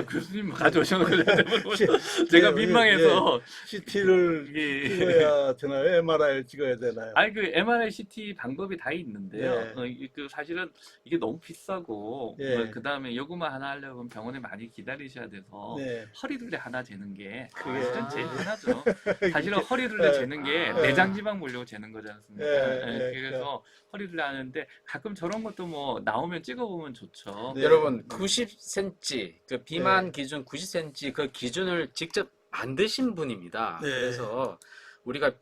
C: 교수님 가져오신 거예요.
A: 예,
C: 제가
A: 예,
C: 민망해서
A: CT를
C: 이게
A: 찍어야 되나요? MRI를 찍어야 되나요?
C: 아니 그 MRI, CT 방법이 다 있는데요.
A: 예.
C: 그 사실은 이게 너무 비싸고
A: 예.
C: 그 다음에 요거만 하나 하려면 병원에 많이 기다리셔야 돼서
A: 네.
C: 허리둘레 하나 재는 게
A: 그게-
C: 사실은 제일 편하죠. 사실은 허리둘레
A: 예.
C: 재는 게
B: 아.
C: 내장지방 보려고 재는 거지 않습니까?
A: 예, 예,
C: 그래서 허리둘레 하는데 가끔 저런 것도 뭐 나오면 찍어보면 좋죠.
A: 네.
B: 여러분 90cm 그 비만
A: 네.
B: 기준 90cm 그 기준을 직접 만드신 분입니다.
A: 네.
B: 그래서 우리가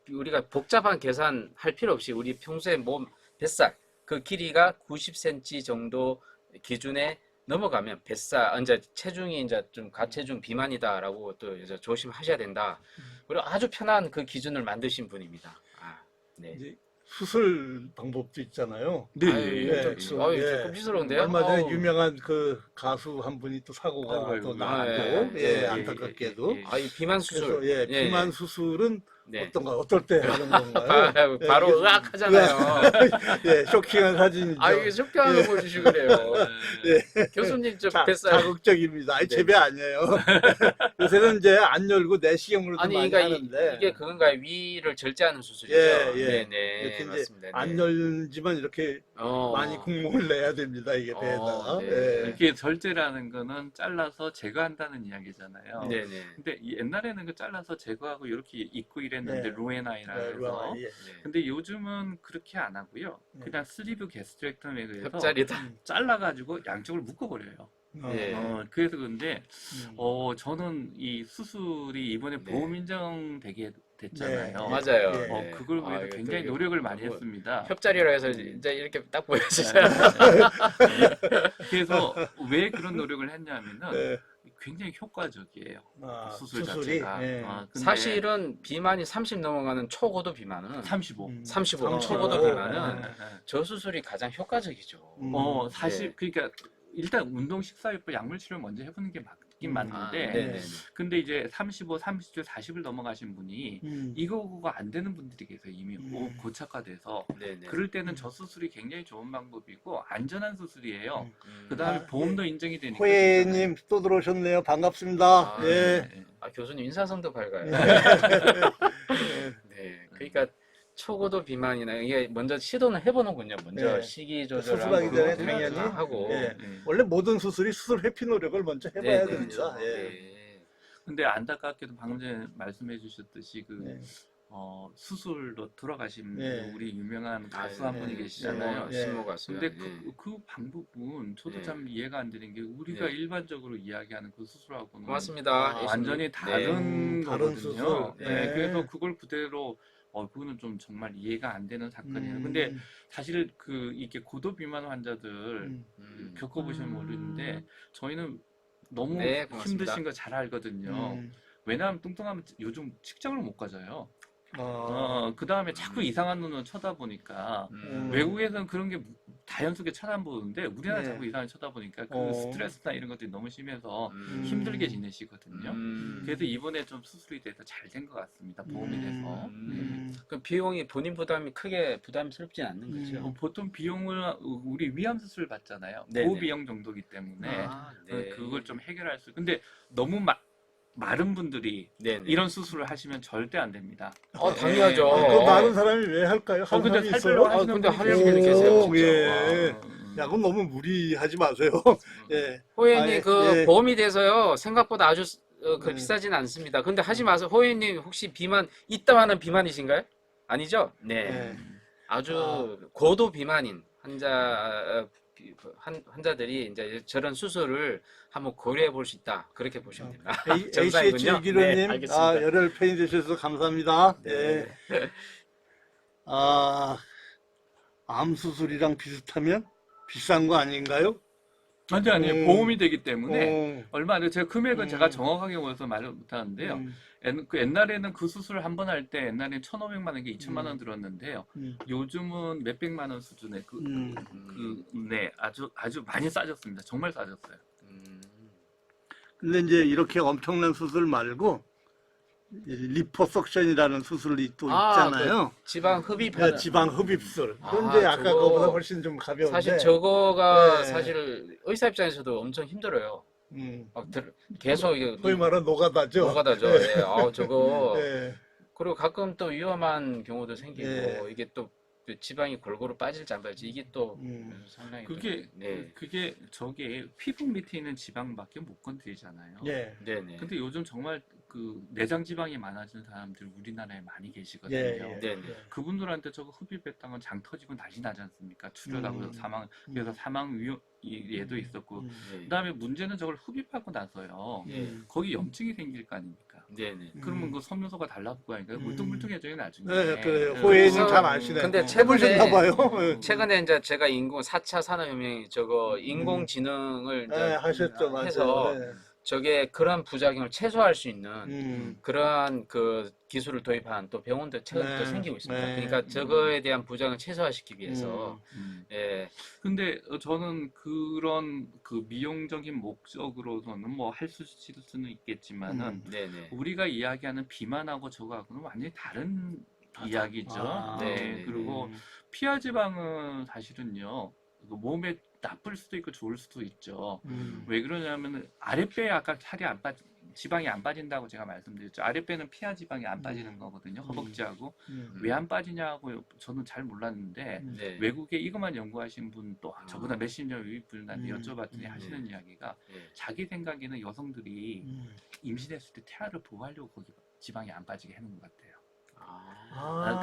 B: 복잡한 계산할 필요 없이 우리 평소에 몸 뱃살 그 길이가 90cm 정도 기준에 넘어가면 뱃살 이제 체중이 이제 좀 가체중 비만이다라고 또 이제 조심하셔야 된다. 그리고 아주 편한 그 기준을 만드신 분입니다. 네.
A: 이제 수술 방법도 있잖아요.
C: 네.
B: 아유,
A: 네,
B: 좀,
A: 그-
B: 아유,
A: 예.
B: 좀 끔찍스러운데요?
A: 얼마 전에
B: 어우.
A: 유명한 그 가수 한 분이 또 사고가
C: 아이고,
A: 또
C: 아이고.
A: 나고,
B: 예,
A: 예,
B: 예,
A: 안타깝게도.
C: 예, 예.
B: 이 비만 수술.
A: 그래서 예,
B: 예,
A: 비만
B: 예.
A: 수술은
B: 네.
A: 어떤가, 어떨 때 하는 건가요? 예,
B: 바로
A: 이게-
B: 의학하잖아요.
A: 예, 쇼킹한 사진이죠.
B: 이게 쇼핑하는 거 보여주시고 그래요.
A: 예.
B: 교수님 저
A: 자,
B: 뱃살.
A: 자극적입니다. 아니,
B: 네.
A: 제배 아니에요. 요새는 이제 안 열고 내시경으로도
B: 아니,
A: 많이
B: 그러니까
A: 하는데.
B: 이게 그건가요? 위를 절제하는 수술이죠.
A: 예, 예.
B: 네네.
A: 이렇게 이제
B: 맞습니다.
A: 안
B: 네.
A: 열지만 이렇게 많이 국목을 내야 됩니다. 이게 배에다가.
B: 네.
A: 예.
C: 이렇게 절제라는 거는 잘라서 제거한다는 이야기잖아요.
B: 네네.
C: 근데 옛날에는 그 잘라서 제거하고 이렇게 입고 이랬는데
A: 네.
C: 루에나이라
A: 네,
C: 해서
A: 루아나, 예.
B: 네.
C: 근데 요즘은 그렇게 안 하고요.
A: 네.
C: 그냥 슬리브 게스트렉터미에 의해서
B: 협자리다.
C: 잘라가지고 양쪽을 묶어버려요.
B: 예.
C: 그래서 근데
A: 음.
C: 저는 이 수술이 이번에
B: 네.
C: 보험 인정되게 됐잖아요.
A: 네.
B: 맞아요.
A: 예.
B: 네.
C: 그걸 위해서
B: 이거
C: 굉장히
B: 되게
C: 노력을 많이
B: 너무
C: 했습니다.
B: 협자리라 해서 이제 이렇게 딱 보여주세요.
C: 그래서 왜 그런 노력을 했냐면은
A: 네.
C: 굉장히 효과적이에요.
A: 아,
C: 수술
A: 수술이.
C: 자체가.
A: 예.
C: 근데
B: 사실은 비만이 30 넘어가는 초고도 비만은
C: 35.
A: 음.
B: 35
A: 35.
B: 초고도 비만은
C: 네.
B: 저 수술이 가장 효과적이죠.
C: 사실
B: 네.
C: 그러니까 일단 운동, 식사요법, 약물 치료를 먼저 해보는 게 맞긴 맞는데
B: 네네.
C: 근데 이제 35, 30주, 40을 넘어가신 분이
A: 음.
C: 이거가 안 되는 분들이 계세요. 이미 고착화돼서
B: 네네.
C: 그럴 때는 저 수술이 굉장히 좋은 방법이고 안전한 수술이에요.
A: 음.
C: 그 다음에
A: 아,
C: 보험도 인정이 되니까
A: 호예님 또 들어오셨네요. 반갑습니다.
B: 아,
A: 예.
C: 네.
B: 교수님 인사성도 밝아요.
A: 예.
B: 네. 그러니까 초고도 비만이나 이게 먼저 시도는 해보는군요. 먼저
A: 네.
B: 식이
A: 수술하기
B: 조절하고
A: 전에
B: 당연히
A: 당연히,
B: 하고.
A: 예.
C: 네.
A: 원래 모든 수술이 수술 회피 노력을 먼저 해봐야
B: 네,
A: 됩니다.
B: 그렇죠.
A: 예.
B: 네.
C: 근데 안타깝게도 방금 전에 말씀해 주셨듯이 그
A: 네.
C: 수술로 돌아가신
A: 네.
C: 우리 유명한 가수
B: 아,
C: 한 분이
A: 네.
C: 계시잖아요.
A: 네.
B: 신모 가수요.
C: 근데
B: 예.
C: 그 방법은 저도
B: 네.
C: 참 이해가 안 되는 게 우리가
B: 네.
C: 일반적으로 이야기하는 그 수술하고는
B: 고맙습니다. 예수님.
C: 완전히
B: 네.
C: 다른
A: 다른
C: 거거든요.
A: 수술.
C: 네.
A: 네.
C: 그래서 그걸 그대로 그거는 좀 정말 이해가 안 되는 사건이에요. 근데 사실 이게 고도 비만 환자들 겪어보시면 모르는데 저희는 너무
B: 네, 고맙습니다.
C: 힘드신 거 잘 알거든요. 왜냐하면 뚱뚱하면 요즘 직장을 못 가져요. 그 다음에 자꾸 이상한 눈으로 쳐다보니까 외국에서는 그런 게 자연스럽게 쳐다보는데 우리나라
A: 네.
C: 자꾸 이상하게 쳐다보니까 그 스트레스나 이런 것들이 너무 심해서
B: 음.
C: 힘들게 지내시거든요.
B: 음.
C: 그래서 이번에 좀 수술이 돼서 잘 된 것 같습니다. 보험이 돼서.
B: 그 비용이 본인 부담이 크게 부담스럽진 않는 거죠.
C: 보통 비용을 우리 위암 수술 받잖아요.
B: 네네.
C: 고비용 정도기 때문에
B: 아, 네.
C: 그걸 좀 해결할 수. 근데 너무 마른 분들이
B: 네네.
C: 이런 수술을 하시면 절대 안 됩니다.
B: 당연하죠.
A: 그 많은 사람이 왜 할까요? 하는
C: 근데
A: 사람이
C: 살
A: 있어요?
C: 빼려고
B: 아,
C: 하시는
B: 근데
C: 분이
B: 하려고
C: 계세요.
B: 계세요,
A: 오,
B: 진짜.
A: 예.
C: 아,
A: 야, 그건 너무 무리하지 마세요. 예.
B: 호연님
A: 아,
B: 그
A: 예.
B: 보험이 돼서요 생각보다 아주
A: 네.
B: 비싸진 않습니다. 근데 하지 마세요. 호연님 혹시 비만 있다마는 비만이신가요? 아니죠? 네.
A: 네.
B: 아주 고도 비만인 환자들이 이제 저런 수술을 한번 고려해 볼 수 있다. 그렇게 보시면 됩니다. 정상이군요.
A: HH1기로님,
B: 네, 알겠습니다.
A: 열혈 팬이 되셔서 감사합니다.
B: 네.
A: 예. 암 수술이랑 비슷하면 비싼 거 아닌가요?
C: 아니 보험이 되기 때문에
A: 어.
C: 얼마 안 돼요. 제가 금액은
A: 음.
C: 제가 정확하게 몰라서 말을 못 하는데요. 그 옛날에는 그 수술을 한 번 할 때 옛날에 1,500만 원인가 2천만 원 들었는데요. 요즘은 몇백만 원 수준의 네, 아주 많이 싸졌습니다. 정말 싸졌어요.
A: 근데 이제 이렇게 엄청난 수술 말고 리포석션이라는 수술이 또 있잖아요.
B: 그 지방 흡입하는.
A: 네, 지방 흡입술. 그건
B: 아,
A: 이제 아까
B: 저거
A: 그거보다 훨씬 좀 가벼운데.
B: 사실 저거가
A: 네.
B: 사실 의사 입장에서도 엄청 힘들어요. 막 계속 이게
A: 소위 말하는 노가다죠.
B: 노가다죠.
A: 네.
B: 예. 저거
A: 네.
B: 그리고 가끔 또 위험한 경우도 생기고
A: 네.
B: 이게 또 지방이 골고루 빠질지 안 빠질지 이게 또 상당히
C: 그게 저게 피부 밑에 있는 지방밖에 못 건드리잖아요.
A: 네.
B: 네네.
C: 근데 요즘 정말 그 내장 지방이 많아진 사람들 우리나라에 많이 계시거든요.
A: 예.
B: 네네.
C: 그분들한테 저거 흡입했다면 장 터지고 난리 나지 않습니까? 출혈하고 그래서 예도 있었고
B: 네.
C: 그다음에 문제는 저걸 흡입하고 나서요. 거기 염증이 생길 거 아닙니까?
B: 네네.
C: 그러면 그 섬유소가 달라붙고 하니까 물뚱물뚱해져요 나중에.
A: 네, 그래요.
B: 네.
A: 호혜는
B: 그래서-
A: 잘 아시네.
B: 근데
A: 해보셨나 봐요.
B: 최근에 이제 제가 4차 산업혁명 저거 인공지능을 이제
A: 네, 하셨죠, 맞아요.
B: 해서
A: 네.
B: 저게 그런 부작용을 최소화할 수 있는
A: 음.
B: 그러한 그 기술을 도입한 또 병원도 최근 또
A: 네.
B: 생기고 있습니다.
A: 네.
B: 그러니까 저거에 대한 부작용을 최소화시키기 위해서 예.
C: 근데 저는 그런 그 미용적인 목적으로서는 뭐 할 수는 있겠지만은
B: 네네.
C: 우리가 이야기하는 비만하고 저거하고는 완전히 다른 이야기죠.
A: 아,
B: 네.
C: 그리고 피하 지방은 사실은요 그 몸에 나쁠 수도 있고 좋을 수도 있죠. 왜 그러냐면 아랫배에 아까 지방이 안 빠진다고 제가 말씀드렸죠. 아랫배는 피하 지방이 안 빠지는 거거든요. 허벅지하고 왜 안 빠지냐고 저는 잘 몰랐는데
B: 네.
C: 외국에 이것만 연구하신 분 또 저보다 몇십 년 위 분한테 여쭤봤더니 하시는 이야기가
B: 네.
C: 자기 생각에는 여성들이 임신했을 때 태아를 보호하려고 거기 지방이 안 빠지게 해놓은 것 같아요.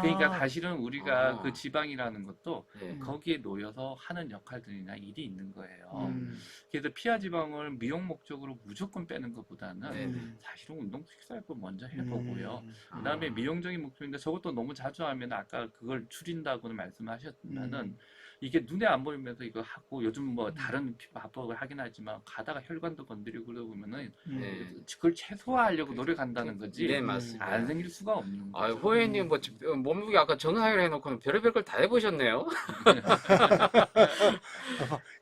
C: 그러니까 사실은 우리가 그 지방이라는 것도
B: 네.
C: 거기에 놓여서 하는 역할들이나 일이 있는 거예요.
A: 음.
C: 그래서 피하 지방을 미용 목적으로 무조건 빼는 것보다는
B: 네.
C: 사실은 운동 식사를 먼저 해보고요.
A: 음.
C: 그다음에 미용적인 목적인데 저것도 너무 자주 하면 아까 그걸 줄인다고는 말씀하셨지만은 이게 눈에 안 보이면서 이거 하고 요즘 뭐 다른 피부 합법을 하긴 하지만 가다가 혈관도 건드리고 그러다 보면은
B: 네.
C: 그걸 최소화하려고 노력한다는 거지.
B: 네, 맞습니다.
C: 안 생길 수가 없는 거죠.
B: 아, 호혜님 뭐 몸무게 아까 정하이를 해놓고 별의별 걸 다 해보셨네요.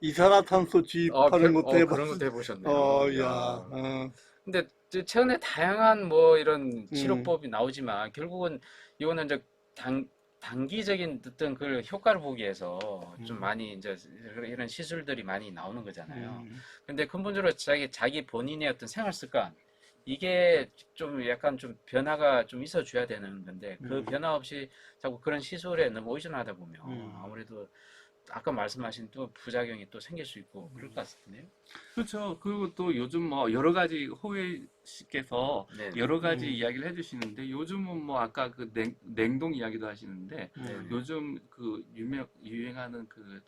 A: 이산화탄소 주입하는 것도
B: 그런
A: 해봤어.
B: 것도 해보셨네요.
A: 야.
B: 야. 근데 최근에 다양한 뭐 이런 치료법이 나오지만 결국은 이거는 이제 단기적인 어떤 그 효과를 보기 위해서 좀 많이 이제 이런 시술들이 많이 나오는 거잖아요. 근데 근본적으로 자기 본인의 어떤 생활 습관 이게 좀 약간 좀 변화가 좀 있어 줘야 되는 건데 그 변화 없이 자꾸 그런 시술에 너무 의존하다 보면 아무래도 아까 말씀하신 또 부작용이 또 생길 수 있고 그럴 것 같은데요.
C: 그렇죠. 그리고 또 요즘 뭐 여러 가지 호혜 씨께서
B: 네.
C: 여러 가지 이야기를 해주시는데 요즘은 뭐 아까 그 냉동 이야기도 하시는데 요즘 그 유행하는 그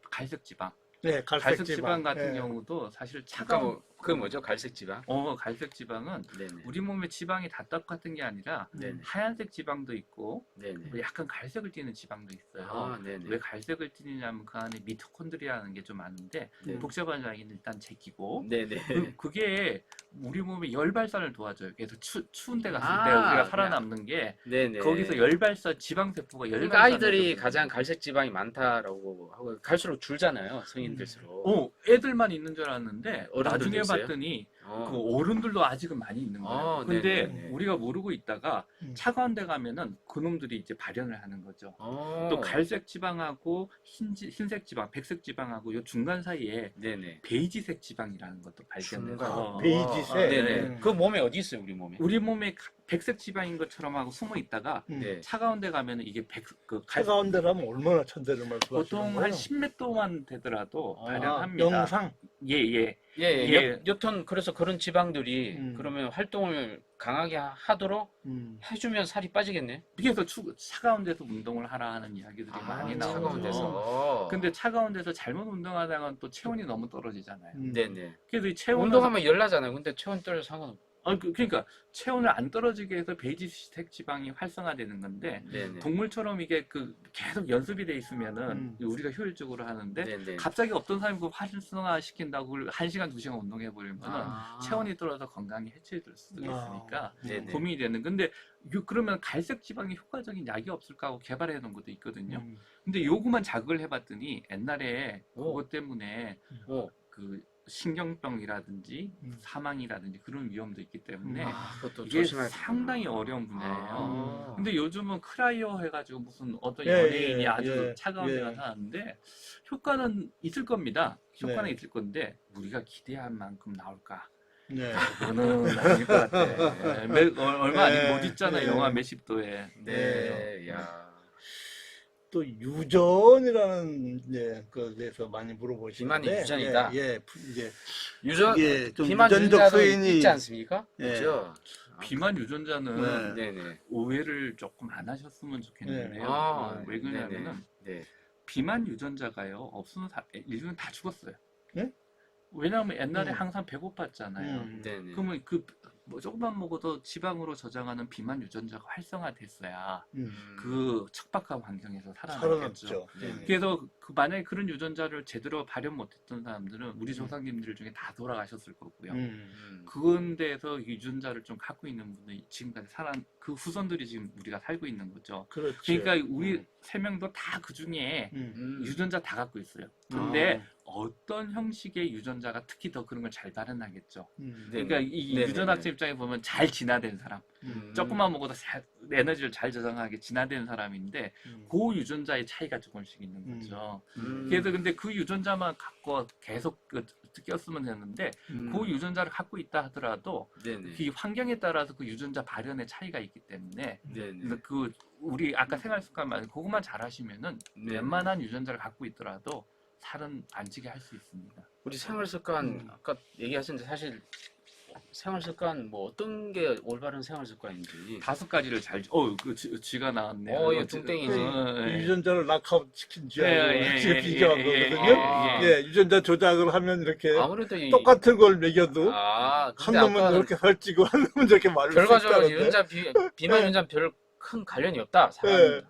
C: 갈색 지방.
A: 네,
C: 갈색 지방 같은
A: 네.
C: 경우도 사실
B: 잠깐 그 뭐죠? 갈색 지방?
C: 갈색 지방은
B: 네네.
C: 우리 몸의 지방이 다 똑같은 게 아니라
B: 네네.
C: 하얀색 지방도 있고
B: 네네.
C: 뭐 약간 갈색을 띠는 지방도 있어요.
B: 아, 네네.
C: 왜 갈색을 띠느냐면 그 안에 미토콘드리아라는 게 좀 많은데
B: 네.
C: 복잡한 이야기는 일단 제끼고
B: 네네.
C: 그게 우리 몸의 열 발산을 도와줘요. 그래서 추운 데 갔을
B: 아,
C: 때 우리가
B: 네.
C: 살아남는 게
B: 네네.
C: 거기서 열 발산 지방 세포가 열
B: 그러니까
C: 발산을
B: 아이들이
C: 해줘요.
B: 가장 갈색 지방이 많다라고 하고 갈수록 줄잖아요. 성인들수록.
C: 애들만 있는 줄 알았는데
B: 어른들도
C: 나중에
B: 있어요?
C: 봤더니
B: 어.
C: 그 어른들도 아직은 많이 있는 거예요. 근데
B: 네네네.
C: 우리가 모르고 있다가 차가운 데 가면은 그놈들이 이제 발현을 하는 거죠.
B: 어.
C: 또 갈색 지방하고 흰색 지방, 백색 지방하고 요 중간 사이에
B: 네네.
C: 베이지색 지방이라는 것도 발견돼서
A: 베이지색.
B: 네네. 그 몸에 어디 있어요, 우리 몸에?
C: 우리 몸에 백색 지방인 것처럼 하고 숨어 있다가
B: 네.
C: 차가운 데 가면은 이게
A: 차가운 데라면 얼마나 천대를 말씀하시는
C: 보통
A: 거예요?
C: 한 10m만 되더라도
B: 아,
C: 발현합니다.
A: 영상?
C: 예.
B: 여튼 그래서 그런 지방들이 그러면 활동을 강하게 하도록 해주면 살이 빠지겠네.
C: 그래서 차가운 데서 운동을 하라 하는 이야기들이 많이 나오죠.
B: 차가운 데서.
C: 근데 차가운 데서 잘못 운동하다가 또 체온이 너무 떨어지잖아요.
B: 네네.
C: 그래서 이 체온은
B: 운동하면 열 나잖아요. 근데 체온 떨어져 상관없고.
C: 그러니까 체온을 안 떨어지게 해서 베이지색 지방이 활성화되는 건데
B: 네네.
C: 동물처럼 이게 계속 연습이 돼 있으면은 우리가 효율적으로 하는데
B: 네네.
C: 갑자기 어떤 사람이 그 활성화 시킨다고 그걸 1시간, 2시간 운동해 버리면은
B: 아.
C: 체온이 떨어져 건강이 해치될 수도 있으니까
B: 네네.
C: 고민이 되는. 근데 그러면 갈색 지방이 효과적인 약이 없을까 하고 개발해 놓은 것도 있거든요. 근데 요거만 자극을 해봤더니 옛날에 그것 때문에 그 신경병이라든지 사망이라든지 그런 위험도 있기 때문에
B: 그것도
C: 이게
B: 조심할
C: 상당히 어려운 분야예요.
B: 아.
C: 근데 요즘은 크라이어 해가지고 무슨 어떤
A: 예,
C: 연예인이
A: 예,
C: 아주
A: 예,
C: 차가운
A: 예.
C: 데 가서 하는데 효과는 있을 겁니다. 효과는
A: 네.
C: 있을 건데 우리가 기대한 만큼 나올까?
A: 네.
C: 그거는 아닐 것 같아. 얼마 아직 못 있잖아.
A: 예.
C: 영하 몇십 도에.
B: 네. 야.
A: 또 유전이라는 이제 그에서 많이 물어보시는데
B: 비만이 유전이다?
A: 이제
B: 유전
A: 이게 좀
B: 비만
A: 유전적
B: 유전자도
A: 소인이
B: 있지 않습니까?
A: 예.
B: 그렇죠.
C: 비만 유전자는
A: 네.
B: 네네.
C: 오해를 조금 안 하셨으면 좋겠는데요.
B: 아,
C: 왜 그러냐면은
B: 네.
C: 비만 유전자가요. 없으면 인류는 다 죽었어요.
A: 네?
C: 왜냐하면 옛날에 항상 배고팠잖아요.
B: 네네.
C: 그러면 뭐 조금만 먹어도 지방으로 저장하는 비만 유전자가 활성화됐어야 그 척박한 환경에서 살아남겠죠.
A: 살아남죠.
B: 네네.
C: 그래서 만약에 그런 유전자를 제대로 발현 못했던 사람들은 우리 조상님들 중에 다 돌아가셨을 거고요. 그런 데서 유전자를 좀 갖고 있는 분들이 지금까지 그 후손들이 지금 우리가 살고 있는 거죠.
A: 그렇죠.
C: 그러니까 우리 세 명도 다 그 중에 유전자 다 갖고 있어요. 근데 어떤 형식의 유전자가 특히 더 그런 걸 잘 발현하겠죠. 그러니까 이
B: 네네네.
C: 유전학적 입장에 보면 잘 진화된 사람, 조금만 먹어도 에너지를 잘 저장하게 진화된 사람인데 그 유전자의 차이가 조금씩 있는 거죠. 그래서 근데 그 유전자만 갖고 계속 꼈으면 되는데 그 유전자를 갖고 있다 하더라도
B: 네네.
C: 그 환경에 따라서 그 유전자 발현의 차이가 있기 때문에
B: 네네.
C: 우리 아까 생활 습관 말고 그것만 잘 하시면은
B: 네네.
C: 웬만한 유전자를 갖고 있더라도 살은 안 찌게 할 수 있습니다.
B: 우리 생활 습관 아까 얘기하셨는데 사실 생활 습관 뭐 어떤 게 올바른 생활 습관인지
C: 5가지를 쥐가 나왔네요.
B: 이거 뚱땡이지.
A: 유전자를 낙하웃 시킨
C: 예,
A: 쥐하고 지금
C: 예,
A: 비교한
C: 예,
A: 거거든요.
C: 예.
A: 유전자 조작을 하면 이렇게
B: 아무래도
A: 똑같은 걸 먹여도
B: 한
A: 한 놈은 이렇게 살찌고 한 놈은 저렇게 마를 수
B: 결과적으로
A: 있다는데.
B: 유전자 비만 유전자 별 큰 관련이 없다. 사람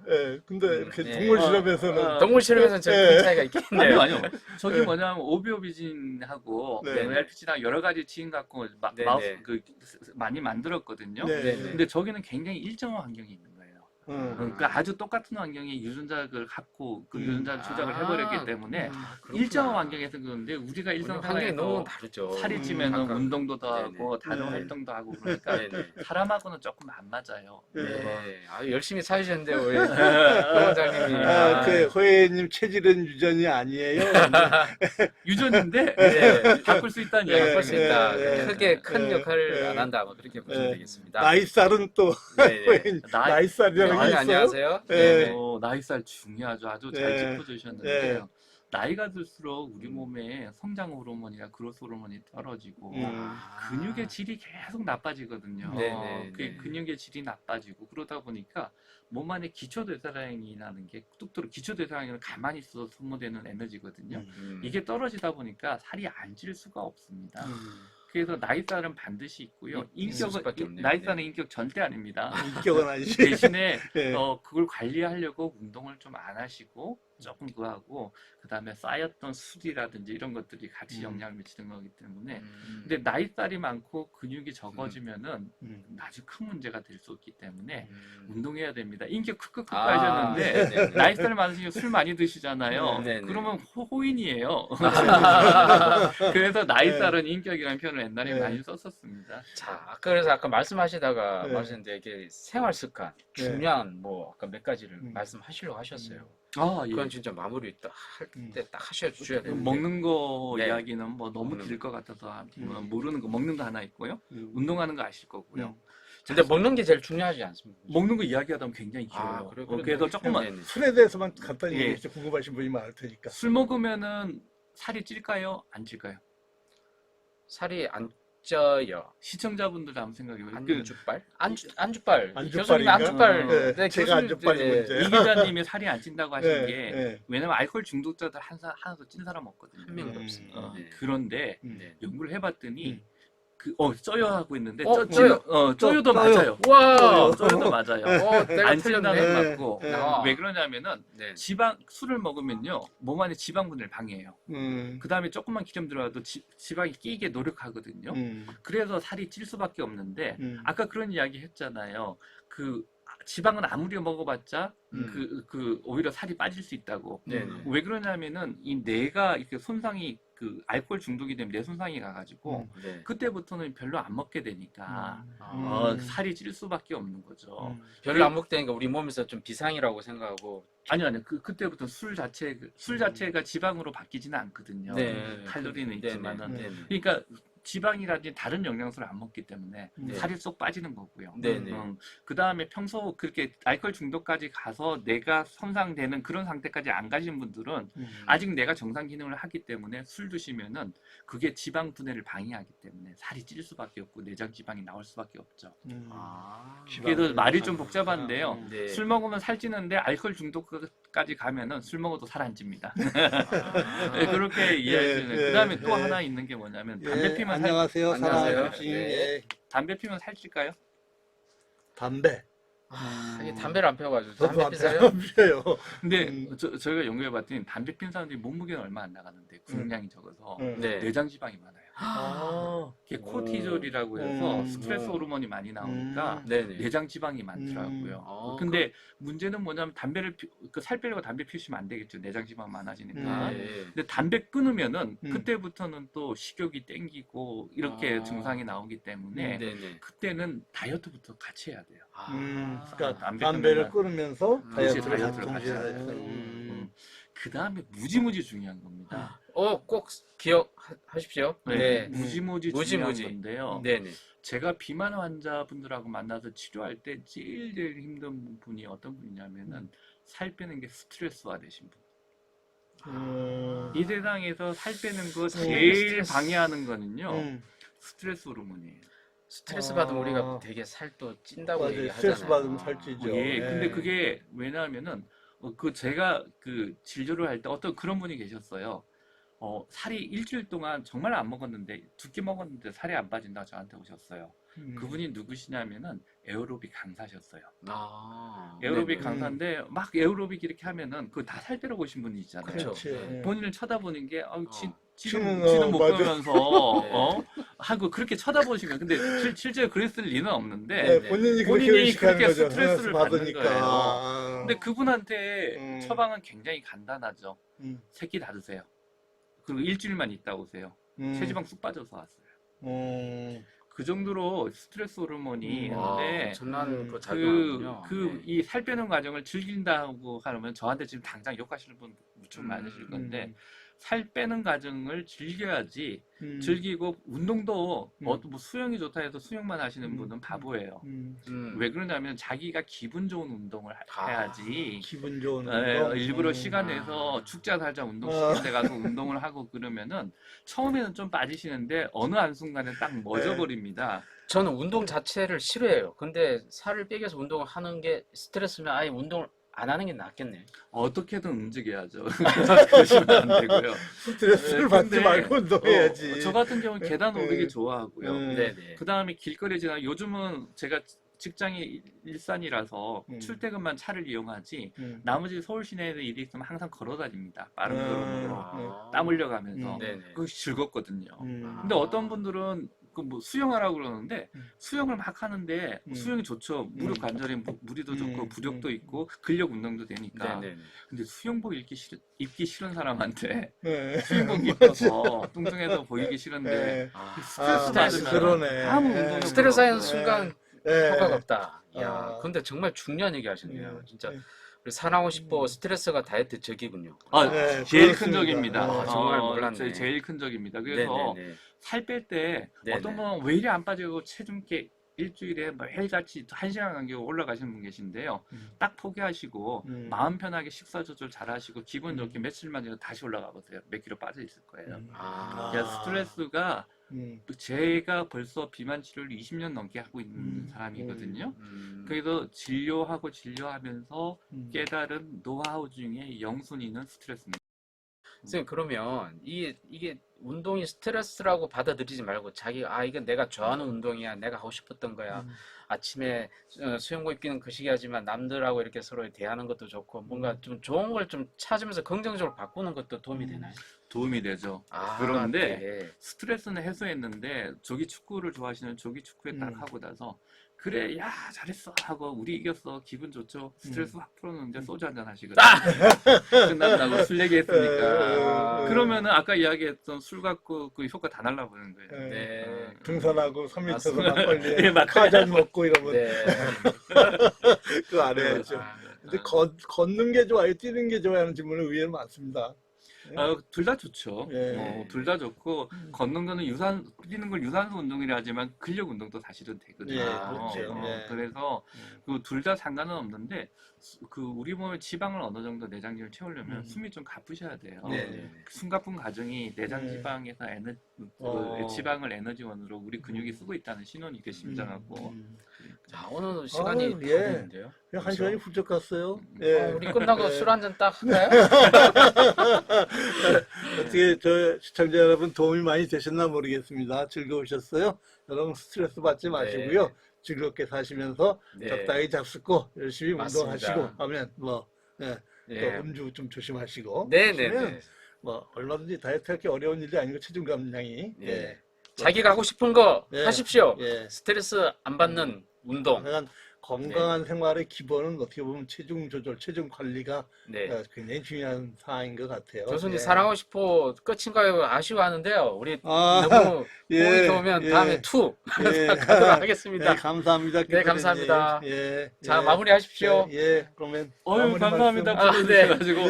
A: 근데 이렇게
B: 네.
A: 동물 실험에서는
B: 동물 실험에서는 저큰 차이가 있겠네요.
C: 아니요. 저기 뭐냐면 오비오비진하고
A: 네.
C: LPG랑 여러 가지 지인 갖고
B: 네네.
C: 마우스 많이 만들었거든요.
A: 네.
C: 근데 저기는 굉장히 일정한 환경이 있는 거예요.
A: 응.
C: 그러니까 아주 똑같은 환경에 유전자를 갖고 그 유전자를 조작을 해버렸기 때문에
B: 그렇구나.
C: 일정한 환경에서 그런데 우리가
B: 환경이
C: 일상생활에서
B: 너무 다르죠.
C: 살이 찌면
B: 각각.
C: 운동도 더 하고
A: 네네.
C: 다른
A: 네.
C: 활동도 하고 그러니까
B: 네네.
C: 사람하고는 조금 안 맞아요.
B: 네. 아주 열심히 사시는데 우리 병원장님이
A: 그 호혜님 체질은 유전이 아니에요.
C: 유전인데
B: 네.
C: 바꿀 수 있다는
A: 네.
C: 이야기.
B: 바꿀 수 있다.
A: 네.
B: 크게 큰
A: 네.
B: 역할을
A: 네.
B: 안 한다. 뭐 그렇게 보시면
A: 네.
B: 되겠습니다.
A: 나이살은 또
B: 네네.
A: 호혜님 나이살이라는 게 있어요.
B: 안녕하세요.
A: 네.
B: 네.
C: 나이살 중요하죠. 아주
A: 네.
C: 잘 짚어주셨는데요.
A: 네.
C: 나이가 들수록 우리 몸에 성장 호르몬이나 그로스 호르몬이 떨어지고 근육의 질이 계속 나빠지거든요.
B: 네네,
C: 그
B: 네.
C: 근육의 질이 나빠지고 그러다 보니까 몸 안에 기초대사량이라는 게 뚝뚝 기초대사량은 가만히 있어서 소모되는 에너지거든요. 이게 떨어지다 보니까 살이 안 찔 수가 없습니다. 그래서 나이살은 반드시 있고요.
B: 있을 수밖에 없네요.
C: 나이살은
B: 네.
C: 인격 절대 아닙니다.
A: 인격은 아니지.
C: 대신에
A: 네.
C: 그걸 관리하려고 운동을 좀 안 하시고 조금 그거 하고 그다음에 쌓였던 술이라든지 이런 것들이 같이 영향을 미치는 거기 때문에 근데 나이살이 많고 근육이 적어지면은 아주 큰 문제가 될 수 있기 때문에 운동해야 됩니다. 인격 크크크 하셨는데
B: 네네네.
C: 나이살 많으시면 술 많이 드시잖아요.
B: 네네.
C: 그러면 호인이에요. 그래서 나이살은 인격이라는 표현을 옛날에
A: 네.
C: 많이 썼었습니다.
B: 자, 그래서 아까 말씀하시다가
A: 네.
B: 말씀드린 이게 생활 습관
A: 네.
B: 중요한 뭐 아까 몇 가지를 말씀하시려고 하셨어요.
C: 예.
B: 그건 진짜 마무리 딱 할 때 딱 하셔야 주셔야 되는데.
C: 먹는 거
B: 네.
C: 이야기는 뭐 너무
B: 먹는
C: 길 것 같아서 모르는 거 먹는 거 하나 있고요. 운동하는 거 아실 거고요.
B: 근데 먹는 게 제일 중요하지 않습니까?
C: 먹는 거 이야기하다 보면 굉장히 길어요.
B: 그래,
C: 그래서 조금만
B: 네네.
A: 술에 대해서만 간단히
C: 예.
A: 얘기해 주세요. 궁금하신 분이 많을 테니까.
C: 술 먹으면은 살이 찔까요? 안 찔까요?
B: 살이 안 쪄요.
C: 시청자분들 한번 생각해보세요.
B: 안주빨? 안주빨.
A: 안주빨인가?
B: 교수님 안주빨.
A: 네,
B: 네,
A: 제가 안주빨이
B: 네.
A: 문제예요.
C: 이 기자님이 살이 안 찐다고 하신
A: 네,
C: 게
A: 네.
C: 왜냐면 알코올 중독자들 하나도 찐 사람 없거든요.
B: 한 명도 없습니다.
C: 어,
B: 네.
C: 그런데
B: 네.
C: 연구를 해봤더니 쪄요 하고 있는데
B: 쪄요.
C: 쪼요도
A: 쪄요.
C: 맞아요.
B: 와.
C: 쪼요도 맞아요.
B: 내가
C: 안
B: 틀렸네.
C: 찐다는 맞고
A: 네.
C: 왜 그러냐면은
B: 네.
C: 술을 먹으면요 몸 안에 지방분해를 방해해요. 그 다음에 조금만 기름 들어가도 지방이 끼게 노력하거든요. 그래서 살이 찔 수밖에 없는데 아까 그런 이야기 했잖아요. 지방은 아무리 먹어봤자 오히려 살이 빠질 수 있다고.
B: 네네.
C: 왜 그러냐면은 이 뇌가 이렇게 손상이 알코올 중독이 되면 뇌 손상이 가가지고
B: 네.
C: 그때부터는 별로 안 먹게 되니까 살이 찔 수밖에 없는 거죠.
B: 별로 안 먹다니까 우리 몸에서 좀 비상이라고 생각하고.
C: 아니요. 그때부터 술 자체가 지방으로 바뀌지는 않거든요.
B: 네.
C: 칼로리는 있지만은.
B: 네네.
C: 그러니까 지방이라든지 다른 영양소를 안 먹기 때문에
B: 네.
C: 살이 쏙 빠지는 거고요.
B: 네네.
C: 그 다음에 평소 그렇게 알코올 중독까지 가서 뇌가 손상되는 그런 상태까지 안 가신 분들은 아직 뇌가 정상 기능을 하기 때문에 술 드시면은 그게 지방 분해를 방해하기 때문에 살이 찔 수밖에 없고 내장 지방이 나올 수밖에 없죠. 그래도 말이 좀 복잡한데요.
B: 네.
C: 술 먹으면 살찌는데 알코올 중독까지 가면은 술 먹어도 살 안 찝니다. 네, 그렇게 이해하시는. 그 다음에 또 하나 있는 게 뭐냐면 담배 피면
A: 안녕하세요.
B: 안녕하세요.
A: 사랑하는
B: 네.
C: 담배 피면 살찔까요?
A: 담배.
B: 이게 담배를 안 피워가지고
A: 저도
B: 담배
A: 안
B: 피세요?
A: 피워요.
C: 근데 저희가 연구해봤더니 담배 피는 사람들이 몸무게는 얼마 안 나가는데 근육량이 적어서
B: 네.
C: 내장 지방이 많아요.
A: 아,
C: 이게 코티졸이라고 해서
A: 음.
C: 스트레스 호르몬이 많이 나오니까
B: 네네.
C: 내장 지방이 많더라고요.
B: 어,
C: 근데 문제는 뭐냐면 살 빼려고 담배 피우시면 안 되겠죠. 내장 지방 많아지니까.
B: 네.
C: 근데 담배 끊으면은
A: 음.
C: 그때부터는 또 식욕이 땡기고 이렇게 증상이 나오기 때문에
B: 네네.
C: 그때는 다이어트부터 같이 해야 돼요.
A: 그러니까
C: 담배
A: 담배를
C: 끊으면
A: 끊으면서
C: 그렇지,
A: 다이어트를
C: 다이어트를
A: 동시에
C: 같이
A: 해야
C: 해야
A: 돼요.
C: 돼요. 그 다음에 무지무지 중요한 겁니다.
B: 꼭 기억하십시오. 네.
C: 무지무지
B: 무지,
C: 중요한
B: 무지.
C: 건데요.
B: 네네.
C: 제가 비만 환자분들하고 만나서 치료할 때 제일 힘든 분이 어떤 분이냐면은 살 빼는 게 스트레스화 되신 분. 이 세상에서 살 빼는 거 제일
B: 스트레스.
C: 방해하는 거는요. 스트레스 호르몬이에요.
B: 스트레스 받으면 우리가 되게 살도 찐다고
A: 맞아요.
B: 얘기하잖아요.
A: 스트레스 받으면 살찌죠.
C: 예, 근데 그게 왜냐하면은 제가 진료를 할 때 어떤 그런 분이 계셨어요. 살이 일주일 동안 정말 안 먹었는데 2끼 먹었는데 살이 안 빠진다고 저한테 오셨어요. 그분이 누구시냐면은 에어로빅 강사셨어요. 에어로빅
B: 네네.
C: 강사인데 막 에어로빅 이렇게 하면은 다 살 빼러 오신 분이 있잖아요.
B: 그렇죠.
A: 그렇지.
C: 본인을 쳐다보는 게
A: 치는,
C: 지는 못
A: 맞아.
C: 보면서 하고 그렇게 쳐다보시면 근데 실제로 그랬을 리는 없는데
A: 네, 본인이 그렇게 의식하는
C: 그렇게
A: 거죠.
C: 스트레스를 받는 거예요.
A: 받으니까.
C: 근데 그분한테 처방은 굉장히 간단하죠.
A: 음.
C: 3끼 다 드세요. 그리고 일주일만 있다 오세요. 체지방 쑥 빠져서 왔어요. 그 정도로 스트레스 호르몬이 있는데
B: 엄청난 그 작용하군요.
C: 이 살 빼는 과정을 즐긴다고 하면 저한테 지금 당장 욕하시는 분 무척 많으실 건데 살 빼는 과정을 즐겨야지. 즐기고 운동도 뭐 수영이 좋다 해서 수영만 하시는 분은 바보예요. 왜 그러냐면 자기가 기분 좋은 운동을 해야지.
A: 기분 좋은
C: 네,
A: 운동.
C: 일부러 시간 내서 축자 살자 운동시키는 데 가서 운동을 하고 그러면은 처음에는 좀 빠지시는데 어느 한순간에 딱 멎어버립니다.
B: 저는 운동 자체를 싫어해요. 근데 살을 빼기 위해서 운동을 하는 게 스트레스면 아예 운동을 안 하는 게 낫겠네.
C: 어떻게든 움직여야죠. 그러시면 안 되고요.
A: 스트레스를 받지
C: 근데,
A: 말고 운동해야지.
C: 저 같은 경우는 계단 오르기 좋아하고요.
B: 네네.
C: 그 다음에 길거리 지나 요즘은 제가 직장이 일산이라서 출퇴근만 차를 이용하지 나머지 서울 시내에서 일이 있으면 항상 걸어 다닙니다. 빠른 걸음으로 땀 흘려가면서
B: 네네.
C: 그것이 즐겁거든요. 근데 어떤 분들은 뭐 수영하라고 그러는데 수영을 막 하는데 수영이 좋죠. 무릎 관절에 무리도 좋고 부력도 있고 근력 운동도 되니까.
B: 네네.
C: 근데 수영복 입기 싫은 사람한테
A: 네.
C: 수영복 입어서 뚱뚱해서 보이기 싫은데 스트레스 받으면
A: 그러네.
C: 아무 운동에
B: 스트레스 하는
C: 못
B: 순간
A: 네.
B: 효과가 없다. 이야,
A: 아.
B: 근데 정말 중요한 얘기 하시네요.
A: 네.
B: 진짜. 우리 사나고 싶어 스트레스가 다이어트 적이군요.
A: 네,
C: 제일
A: 그렇습니다.
C: 큰 적입니다.
B: 정말 몰랐네.
C: 제일 큰 적입니다. 그래서
B: 네네네.
C: 살 뺄 때
B: 네네.
C: 어떤 분은 왜 이리 안 빠지고 체중 계 일주일에 매일같이 1시간 간격으로 올라가시는 분 계신데요. 딱 포기하시고 마음 편하게 식사 조절 잘 하시고 기분 좋게 며칠만 지나서 다시 올라가 보세요. 몇 킬로 빠져 있을 거예요. 그러니까 스트레스가 제가 벌써 비만 치료를 20년 넘게 하고 있는 사람이거든요. 그래서 진료하면서 깨달은 노하우 중에 영순위는 스트레스입니다.
B: 선생님 그러면 이게 운동이 스트레스라고 받아들이지 말고 자기가 이건 내가 좋아하는 운동이야, 내가 하고 싶었던 거야. 아침에 수영복 입기는 거시기하지만 남들하고 이렇게 서로 대하는 것도 좋고 뭔가 좀 좋은 걸 좀 찾으면서 긍정적으로 바꾸는 것도 도움이 되나요?
C: 도움이 되죠.
B: 아,
C: 그런데
B: 네.
C: 스트레스는 해소했는데 조기 축구를 좋아하시는 조기 축구에 딱 하고 나서 그래 야 잘했어 하고 우리 이겼어 기분 좋죠. 스트레스 확 풀었는데 소주 한잔 하시거든요. 끝난다고 술 얘기했으니까. 그러면은 아까 이야기했던 술 갖고 그 효과 다 날라버리는 거예요.
B: 네.
A: 등산하고 3m
C: 맞습니다.
A: 막걸리에
C: 예, 막걸리.
A: 과잔 먹고 이러면
B: 네.
A: 그거 안 해야죠.
B: 아,
A: 근데 걷는 게 좋아요, 뛰는 게 좋아요 하는 질문은 의외로 많습니다.
C: 둘 다 좋죠.
A: 예.
C: 둘 다 좋고 걷는 거는 뛰는 걸 유산소 운동이라 하지만 근력 운동도 사실은 되거든요.
A: 예, 그렇죠. 예.
C: 그래서 그 둘 다 상관은 없는데 그 우리 몸의 지방을 어느 정도 내장질을 채우려면 숨이 좀 가쁘셔야 돼요.
A: 네.
C: 숨 가쁜 과정이 내장 지방에서 지방을 에너지원으로 우리 근육이 쓰고 있다는 신호니까 심장하고.
B: 자, 오늘 시간이
A: 아유,
B: 다
A: 예.
B: 됐는데요.
A: 그냥 한 시간이 훌쩍 갔어요.
B: 우리 끝나고
A: 예.
B: 술 한 잔 딱 할까요?
A: 어떻게 저 시청자 여러분 도움이 많이 되셨나 모르겠습니다. 즐거우셨어요? 여러분 스트레스 받지 마시고요. 즐겁게 사시면서
B: 네.
A: 적당히 잡수고 열심히
B: 맞습니다.
A: 운동하시고 하면
B: 예.
A: 또 음주 좀 조심하시고
B: 네네네.
A: 하시면 얼마든지 다이어트 할 게 어려운 일이 아니고 체중 감량이
B: 예. 자기가 하고 싶은 거
A: 예.
B: 하십시오.
A: 예.
B: 스트레스 안 받는 운동.
A: 그러니까 건강한 생활의 기본은 어떻게 보면 체중 조절, 체중 관리가
B: 네.
A: 굉장히 중요한 사항인 것 같아요.
B: 교수님
A: 예.
B: 사랑하고 싶어 끝인가요? 아쉬워하는데요. 우리
A: 아,
B: 너무
A: 예,
B: 보기 좋으면
A: 예.
B: 다음에 투
A: 예.
B: 가도록 하겠습니다.
A: 네, 감사합니다.
B: 네, 감사합니다.
A: 예,
B: 자,
A: 예.
B: 마무리하십시오.
A: 네, 예, 그러면
C: 어유
A: 마무리
C: 감사합니다.
A: 말씀.
C: 불러주셔가지고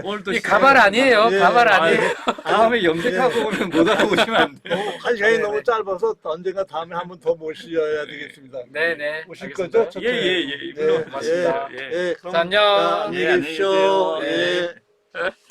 C: 오늘 또
B: 이 가발 아니에요.
A: 예.
B: 가발 아니에요.
C: 다음에 염색하고 오면 못 알아보시면 안 돼요.
A: 한 시간이
B: 네,
A: 너무
B: 네.
A: 짧아서 언젠가 다음에 한 번 더 모셔야 되겠습니다.
B: 네네.
A: 오실
B: 알겠습니다.
A: 거죠?
C: 예예예.
A: 네,
B: 고맙습니다.
A: 예, 그럼
B: 자, 안녕.
A: 안녕히
C: 예, 안녕히
A: 계십시오.
C: 계세요.
A: 예.
C: 예.